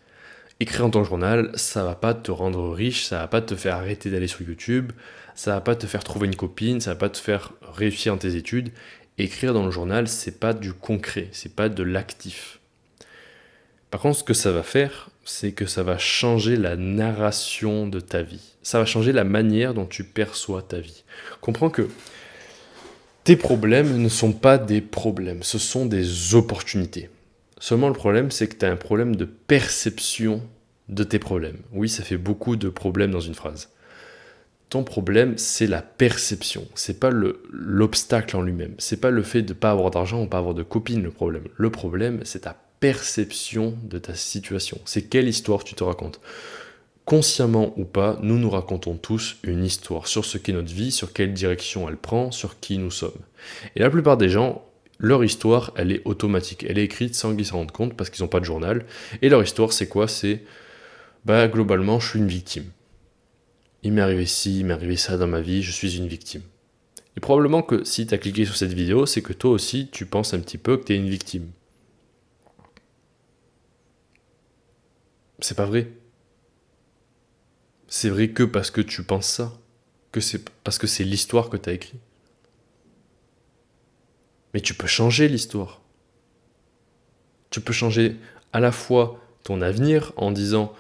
Écrire dans ton journal, ça va pas te rendre riche, ça va pas te faire arrêter d'aller sur YouTube, ça va pas te faire trouver une copine, ça va pas te faire réussir dans tes études. Écrire dans le journal, c'est pas du concret, c'est pas de l'actif. Par contre, ce que ça va faire, c'est que ça va changer la narration de ta vie. Ça va changer la manière dont tu perçois ta vie. Comprends que tes problèmes ne sont pas des problèmes, ce sont des opportunités. Seulement le problème, c'est que tu as un problème de perception de tes problèmes. Oui, ça fait beaucoup de problèmes dans une phrase. Ton problème, c'est la perception. C'est pas l'obstacle en lui-même. C'est pas le fait de ne pas avoir d'argent ou pas avoir de copine le problème. Le problème, c'est ta perception de ta situation. C'est quelle histoire tu te racontes. Consciemment ou pas, nous nous racontons tous une histoire sur ce qu'est notre vie, sur quelle direction elle prend, sur qui nous sommes. Et la plupart des gens, leur histoire, elle est automatique. Elle est écrite sans qu'ils s'en rendent compte parce qu'ils n'ont pas de journal. Et leur histoire, c'est quoi? C'est, globalement, je suis une victime. Il m'est arrivé ci, il m'est arrivé ça dans ma vie, je suis une victime. Et probablement que si tu as cliqué sur cette vidéo, c'est que toi aussi, tu penses un petit peu que tu es une victime. C'est pas vrai. C'est vrai que parce que tu penses ça, que c'est parce que c'est l'histoire que tu as écrite. Mais tu peux changer l'histoire. Tu peux changer à la fois ton avenir en disant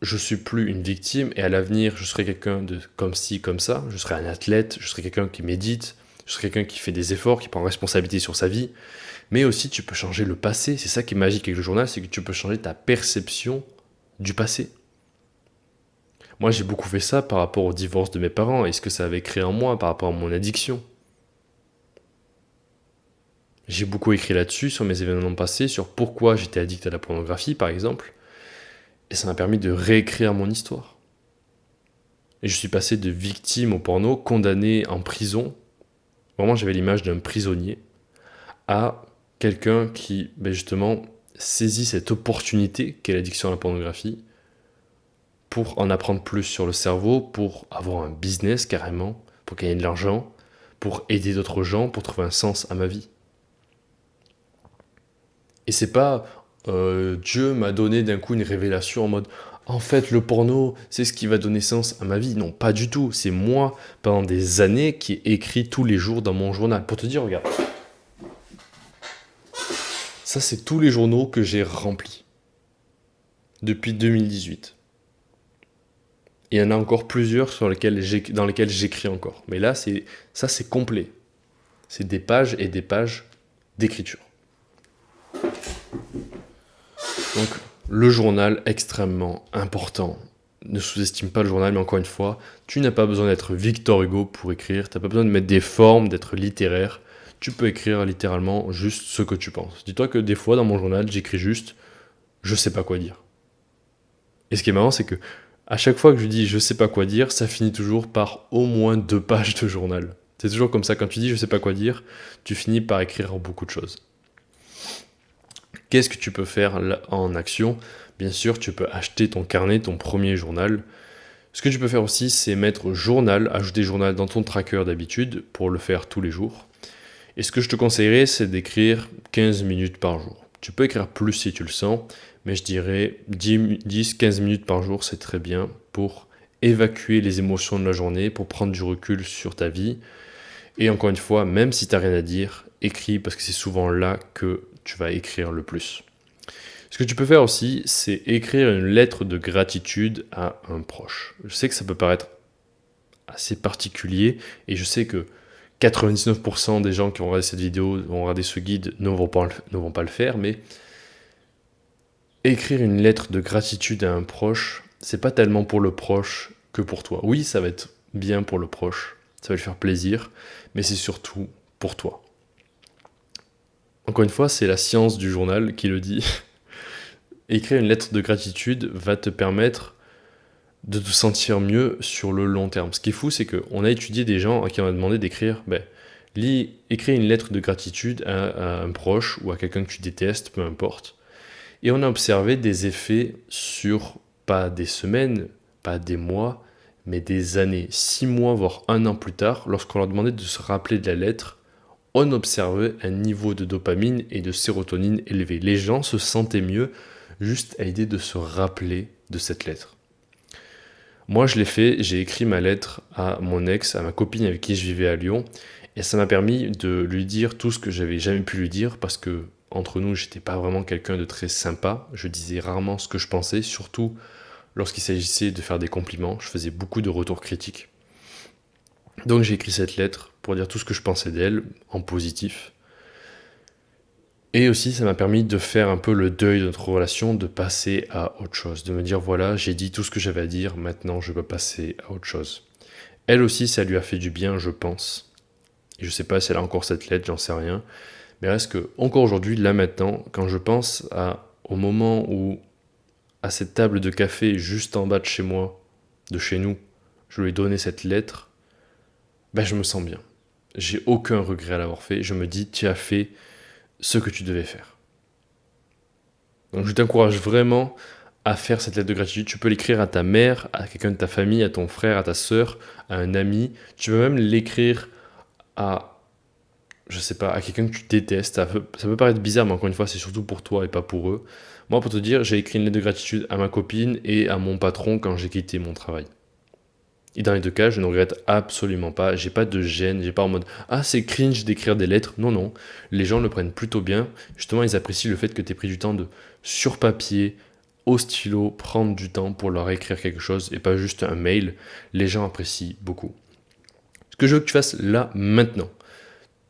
je suis plus une victime et à l'avenir je serai quelqu'un de comme ci, comme ça, je serai un athlète, je serai quelqu'un qui médite, je serai quelqu'un qui fait des efforts, qui prend responsabilité sur sa vie. Mais aussi tu peux changer le passé, c'est ça qui est magique avec le journal, c'est que tu peux changer ta perception du passé. Moi, j'ai beaucoup fait ça par rapport au divorce de mes parents et ce que ça avait créé en moi par rapport à mon addiction. J'ai beaucoup écrit là-dessus, sur mes événements passés, sur pourquoi j'étais addict à la pornographie, par exemple. Et ça m'a permis de réécrire mon histoire. Et je suis passé de victime au porno, condamné en prison. Vraiment, j'avais l'image d'un prisonnier, à quelqu'un qui, justement, saisit cette opportunité qu'est l'addiction à la pornographie pour en apprendre plus sur le cerveau, pour avoir un business carrément, pour gagner de l'argent, pour aider d'autres gens, pour trouver un sens à ma vie. Et c'est pas Dieu m'a donné d'un coup une révélation en mode en fait le porno c'est ce qui va donner sens à ma vie. Non, pas du tout. C'est moi pendant des années qui ai écrit tous les jours dans mon journal. Pour te dire, regarde. Ça c'est tous les journaux que j'ai remplis depuis 2018. Il y en a encore plusieurs dans lesquels j'écris encore. Mais là, c'est complet. C'est des pages et des pages d'écriture. Donc, le journal, extrêmement important. Ne sous-estime pas le journal, mais encore une fois, tu n'as pas besoin d'être Victor Hugo pour écrire. Tu n'as pas besoin de mettre des formes, d'être littéraire. Tu peux écrire littéralement juste ce que tu penses. Dis-toi que des fois, dans mon journal, j'écris juste « je sais pas quoi dire ». Et ce qui est marrant, c'est que à chaque fois que je dis je sais pas quoi dire, ça finit toujours par au moins 2 pages de journal. C'est toujours comme ça, quand tu dis je sais pas quoi dire, tu finis par écrire beaucoup de choses. Qu'est-ce que tu peux faire en action? Bien sûr, tu peux acheter ton carnet, ton premier journal. Ce que tu peux faire aussi, c'est mettre journal, ajouter journal dans ton tracker d'habitude pour le faire tous les jours. Et ce que je te conseillerais, c'est d'écrire 15 minutes par jour. Tu peux écrire plus si tu le sens, mais je dirais 10-15 minutes par jour, c'est très bien pour évacuer les émotions de la journée, pour prendre du recul sur ta vie. Et encore une fois, même si tu n'as rien à dire, écris parce que c'est souvent là que tu vas écrire le plus. Ce que tu peux faire aussi, c'est écrire une lettre de gratitude à un proche. Je sais que ça peut paraître assez particulier et je sais que 99% des gens qui vont regarder cette vidéo, vont regarder ce guide, ne vont pas le faire, mais écrire une lettre de gratitude à un proche, c'est pas tellement pour le proche que pour toi. Oui, ça va être bien pour le proche, ça va lui faire plaisir, mais c'est surtout pour toi. Encore une fois, c'est la science du journal qui le dit. Écrire une lettre de gratitude va te permettre de te sentir mieux sur le long terme. Ce qui est fou, c'est qu'on a étudié des gens à qui on a demandé d'écrire, écrire une lettre de gratitude à un proche ou à quelqu'un que tu détestes, peu importe. Et on a observé des effets sur pas des semaines, pas des mois, mais des années. 6 mois, voire 1 an plus tard, lorsqu'on leur demandait de se rappeler de la lettre, on observait un niveau de dopamine et de sérotonine élevé. Les gens se sentaient mieux juste à l'idée de se rappeler de cette lettre. Moi, je l'ai fait, j'ai écrit ma lettre à mon ex, à ma copine avec qui je vivais à Lyon, et ça m'a permis de lui dire tout ce que j'avais jamais pu lui dire, parce que entre nous, j'étais pas vraiment quelqu'un de très sympa. Je disais rarement ce que je pensais, surtout lorsqu'il s'agissait de faire des compliments. Je faisais beaucoup de retours critiques. Donc j'ai écrit cette lettre pour dire tout ce que je pensais d'elle, en positif. Et aussi, ça m'a permis de faire un peu le deuil de notre relation, de passer à autre chose, de me dire voilà, j'ai dit tout ce que j'avais à dire, maintenant je peux passer à autre chose. Elle aussi, ça lui a fait du bien, je pense. Et je sais pas si elle a encore cette lettre, j'en sais rien. Mais reste que, encore aujourd'hui, là maintenant, quand je pense au moment où, à cette table de café juste en bas de chez moi, de chez nous, je lui ai donné cette lettre, ben je me sens bien. J'ai aucun regret à l'avoir fait. Je me dis, tu as fait ce que tu devais faire. Donc je t'encourage vraiment à faire cette lettre de gratitude. Tu peux l'écrire à ta mère, à quelqu'un de ta famille, à ton frère, à ta sœur, à un ami. Tu peux même l'écrire à, je sais pas, à quelqu'un que tu détestes. Ça peut paraître bizarre, mais encore une fois, c'est surtout pour toi et pas pour eux. Moi, pour te dire, j'ai écrit une lettre de gratitude à ma copine et à mon patron quand j'ai quitté mon travail. Et dans les deux cas, je ne regrette absolument pas. J'ai pas de gêne, j'ai pas en mode ah c'est cringe d'écrire des lettres. Non, non. Les gens le prennent plutôt bien. Justement, ils apprécient le fait que tu aies pris du temps de sur papier, au stylo, prendre du temps pour leur écrire quelque chose et pas juste un mail. Les gens apprécient beaucoup. Ce que je veux que tu fasses là maintenant,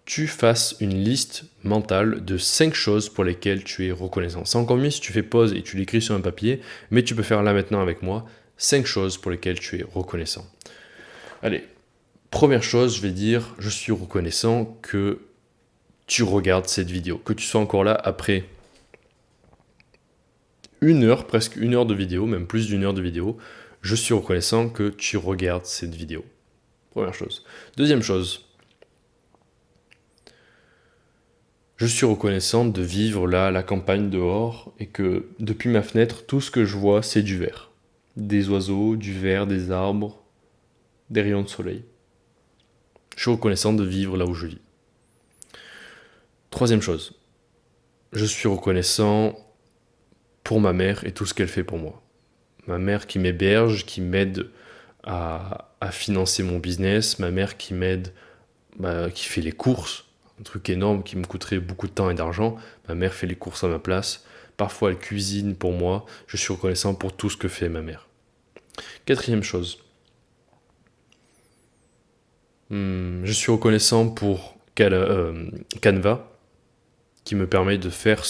tu fasses une liste mentale de 5 choses pour lesquelles tu es reconnaissant. C'est encore mieux si tu fais pause et tu l'écris sur un papier, mais tu peux faire là maintenant avec moi 5 choses pour lesquelles tu es reconnaissant. Allez, première chose, je vais dire, je suis reconnaissant que tu regardes cette vidéo, que tu sois encore là après une heure, presque une heure de vidéo, même plus d'une heure de vidéo. Je suis reconnaissant que tu regardes cette vidéo. Première chose. Deuxième chose, je suis reconnaissant de vivre là, la campagne dehors, et que depuis ma fenêtre, tout ce que je vois, c'est du vert. Des oiseaux, du vert, des arbres, des rayons de soleil. Je suis reconnaissant de vivre là où je vis. Troisième chose, je suis reconnaissant pour ma mère et tout ce qu'elle fait pour moi. Ma mère qui m'héberge, qui m'aide à financer mon business, ma mère qui m'aide, qui fait les courses, un truc énorme qui me coûterait beaucoup de temps et d'argent. Ma mère fait les courses à ma place. Parfois elle cuisine pour moi. Je suis reconnaissant pour tout ce que fait ma mère. Quatrième chose, je suis reconnaissant pour Canva qui me permet de faire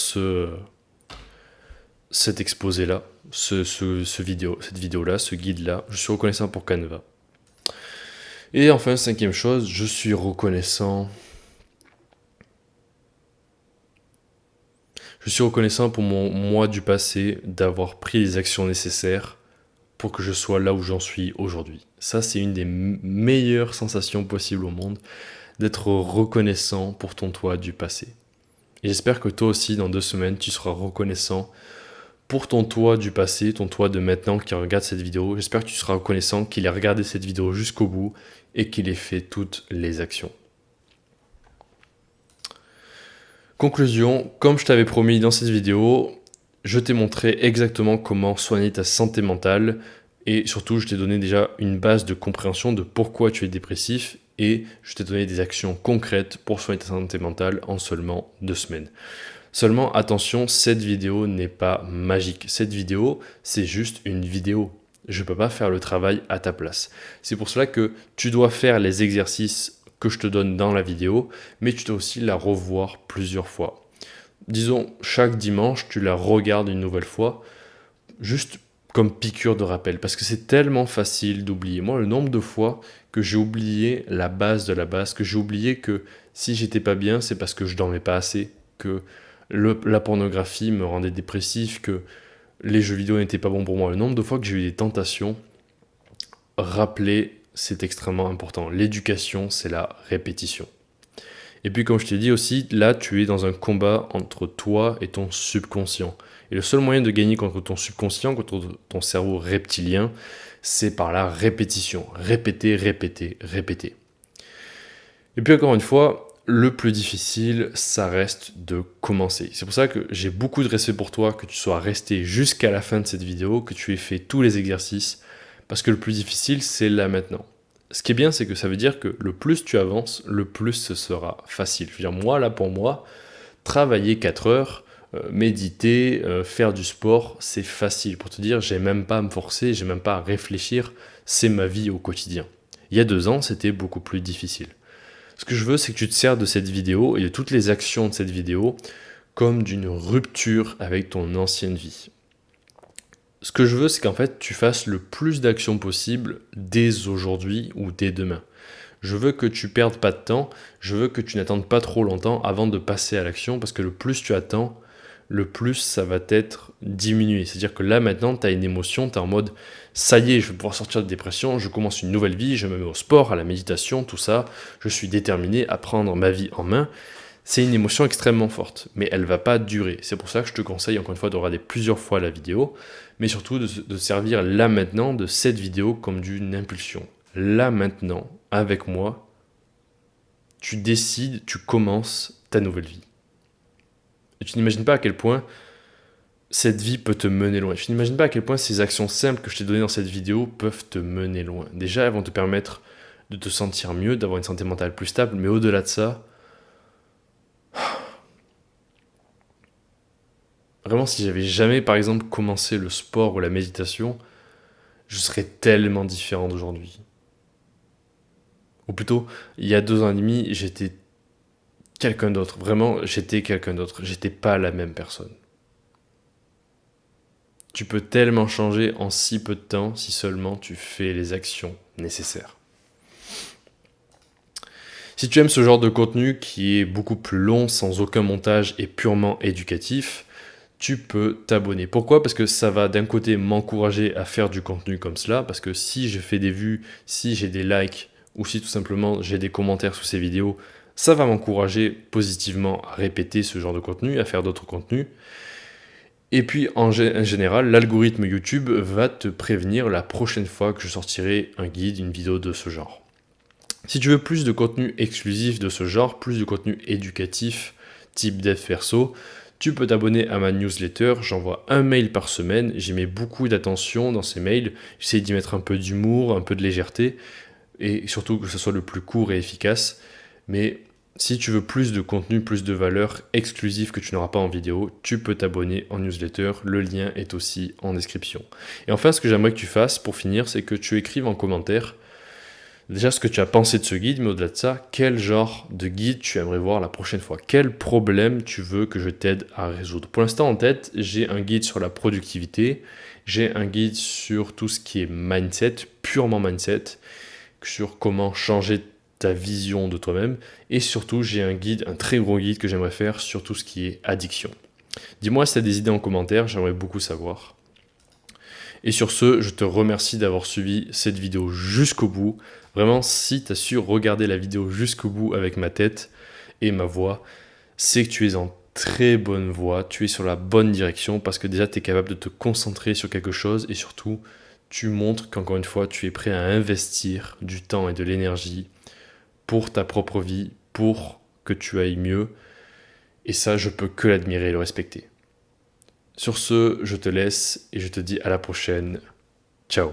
cet exposé-là, cette vidéo-là, ce guide-là. Je suis reconnaissant pour Canva. Et enfin, cinquième chose, je suis reconnaissant. Je suis reconnaissant pour mon moi du passé d'avoir pris les actions nécessaires pour que je sois là où j'en suis aujourd'hui. Ça, c'est une des meilleures sensations possibles au monde, d'être reconnaissant pour ton toi du passé. Et j'espère que toi aussi, dans 2 semaines, tu seras reconnaissant pour ton toi du passé, ton toi de maintenant qui regarde cette vidéo. J'espère que tu seras reconnaissant qu'il ait regardé cette vidéo jusqu'au bout et qu'il ait fait toutes les actions. Conclusion, comme je t'avais promis dans cette vidéo, je t'ai montré exactement comment soigner ta santé mentale et surtout je t'ai donné déjà une base de compréhension de pourquoi tu es dépressif et je t'ai donné des actions concrètes pour soigner ta santé mentale en seulement 2 semaines. Seulement attention, cette vidéo n'est pas magique. Cette vidéo, c'est juste une vidéo. Je ne peux pas faire le travail à ta place. C'est pour cela que tu dois faire les exercices que je te donne dans la vidéo, mais tu dois aussi la revoir plusieurs fois. Disons, chaque dimanche, tu la regardes une nouvelle fois, juste comme piqûre de rappel, parce que c'est tellement facile d'oublier. Moi, le nombre de fois que j'ai oublié la base de la base, que j'ai oublié que si j'étais pas bien, c'est parce que je dormais pas assez, que la pornographie me rendait dépressif, que les jeux vidéo n'étaient pas bons pour moi. Le nombre de fois que j'ai eu des tentations, rappeler, c'est extrêmement important. L'éducation, c'est la répétition. Et puis comme je t'ai dit aussi, là tu es dans un combat entre toi et ton subconscient. Et le seul moyen de gagner contre ton subconscient, contre ton cerveau reptilien, c'est par la répétition. Répéter, répéter, répéter. Et puis encore une fois, le plus difficile, ça reste de commencer. C'est pour ça que j'ai beaucoup de respect pour toi, que tu sois resté jusqu'à la fin de cette vidéo, que tu aies fait tous les exercices, parce que le plus difficile, c'est là maintenant. Ce qui est bien, c'est que ça veut dire que le plus tu avances, le plus ce sera facile. Je veux dire, moi, là, pour moi, Travailler 4 heures, méditer, faire du sport, c'est facile. Pour te dire, j'ai même pas à me forcer, j'ai même pas à réfléchir, c'est ma vie au quotidien. Il y a 2 ans, c'était beaucoup plus difficile. Ce que je veux, c'est que tu te sers de cette vidéo et de toutes les actions de cette vidéo comme d'une rupture avec ton ancienne vie. Ce que je veux, c'est qu'en fait, tu fasses le plus d'actions possible dès aujourd'hui ou dès demain. Je veux que tu perdes pas de temps, je veux que tu n'attendes pas trop longtemps avant de passer à l'action, parce que le plus tu attends, le plus ça va être diminué. C'est-à-dire que là, maintenant, tu as une émotion, tu es en mode, ça y est, je vais pouvoir sortir de dépression, je commence une nouvelle vie, je me mets au sport, à la méditation, tout ça, je suis déterminé à prendre ma vie en main. C'est une émotion extrêmement forte, mais elle va pas durer. C'est pour ça que je te conseille encore une fois de regarder plusieurs fois la vidéo, mais surtout de servir là maintenant de cette vidéo comme d'une impulsion. Là maintenant, avec moi, tu décides, tu commences ta nouvelle vie. Et tu n'imagines pas à quel point cette vie peut te mener loin. Tu n'imagines pas à quel point ces actions simples que je t'ai données dans cette vidéo peuvent te mener loin. Déjà, elles vont te permettre de te sentir mieux, d'avoir une santé mentale plus stable, mais au-delà de ça, vraiment, si j'avais jamais, par exemple, commencé le sport ou la méditation, je serais tellement différent d'aujourd'hui. Ou plutôt, il y a 2 ans et demi, j'étais quelqu'un d'autre. Vraiment, j'étais quelqu'un d'autre. J'étais pas la même personne. Tu peux tellement changer en si peu de temps si seulement tu fais les actions nécessaires. Si tu aimes ce genre de contenu qui est beaucoup plus long, sans aucun montage et purement éducatif, tu peux t'abonner. Pourquoi? Parce que ça va d'un côté m'encourager à faire du contenu comme cela, parce que si je fais des vues, si j'ai des likes, ou si tout simplement j'ai des commentaires sous ces vidéos, ça va m'encourager positivement à répéter ce genre de contenu, à faire d'autres contenus. Et puis en général, l'algorithme YouTube va te prévenir la prochaine fois que je sortirai un guide, une vidéo de ce genre. Si tu veux plus de contenu exclusif de ce genre, plus de contenu éducatif, type dev perso, tu peux t'abonner à ma newsletter. J'envoie un mail par semaine. J'y mets beaucoup d'attention dans ces mails. J'essaie d'y mettre un peu d'humour, un peu de légèreté, et surtout que ce soit le plus court et efficace. Mais si tu veux plus de contenu, plus de valeur exclusive que tu n'auras pas en vidéo, tu peux t'abonner en newsletter. Le lien est aussi en description. Et enfin, ce que j'aimerais que tu fasses pour finir, c'est que tu écrives en commentaire déjà ce que tu as pensé de ce guide, mais au-delà de ça, quel genre de guide tu aimerais voir la prochaine fois? Quel problème tu veux que je t'aide à résoudre? Pour l'instant en tête, j'ai un guide sur la productivité, j'ai un guide sur tout ce qui est mindset, purement mindset, sur comment changer ta vision de toi-même, et surtout j'ai un guide, un très gros guide que j'aimerais faire sur tout ce qui est addiction. Dis-moi si tu as des idées en commentaire, j'aimerais beaucoup savoir. Et sur ce, je te remercie d'avoir suivi cette vidéo jusqu'au bout. Vraiment, si tu as su regarder la vidéo jusqu'au bout avec ma tête et ma voix, c'est que tu es en très bonne voie, tu es sur la bonne direction parce que déjà tu es capable de te concentrer sur quelque chose et surtout tu montres qu'encore une fois tu es prêt à investir du temps et de l'énergie pour ta propre vie, pour que tu ailles mieux. Et ça, je peux que l'admirer et le respecter. Sur ce, je te laisse et je te dis à la prochaine. Ciao.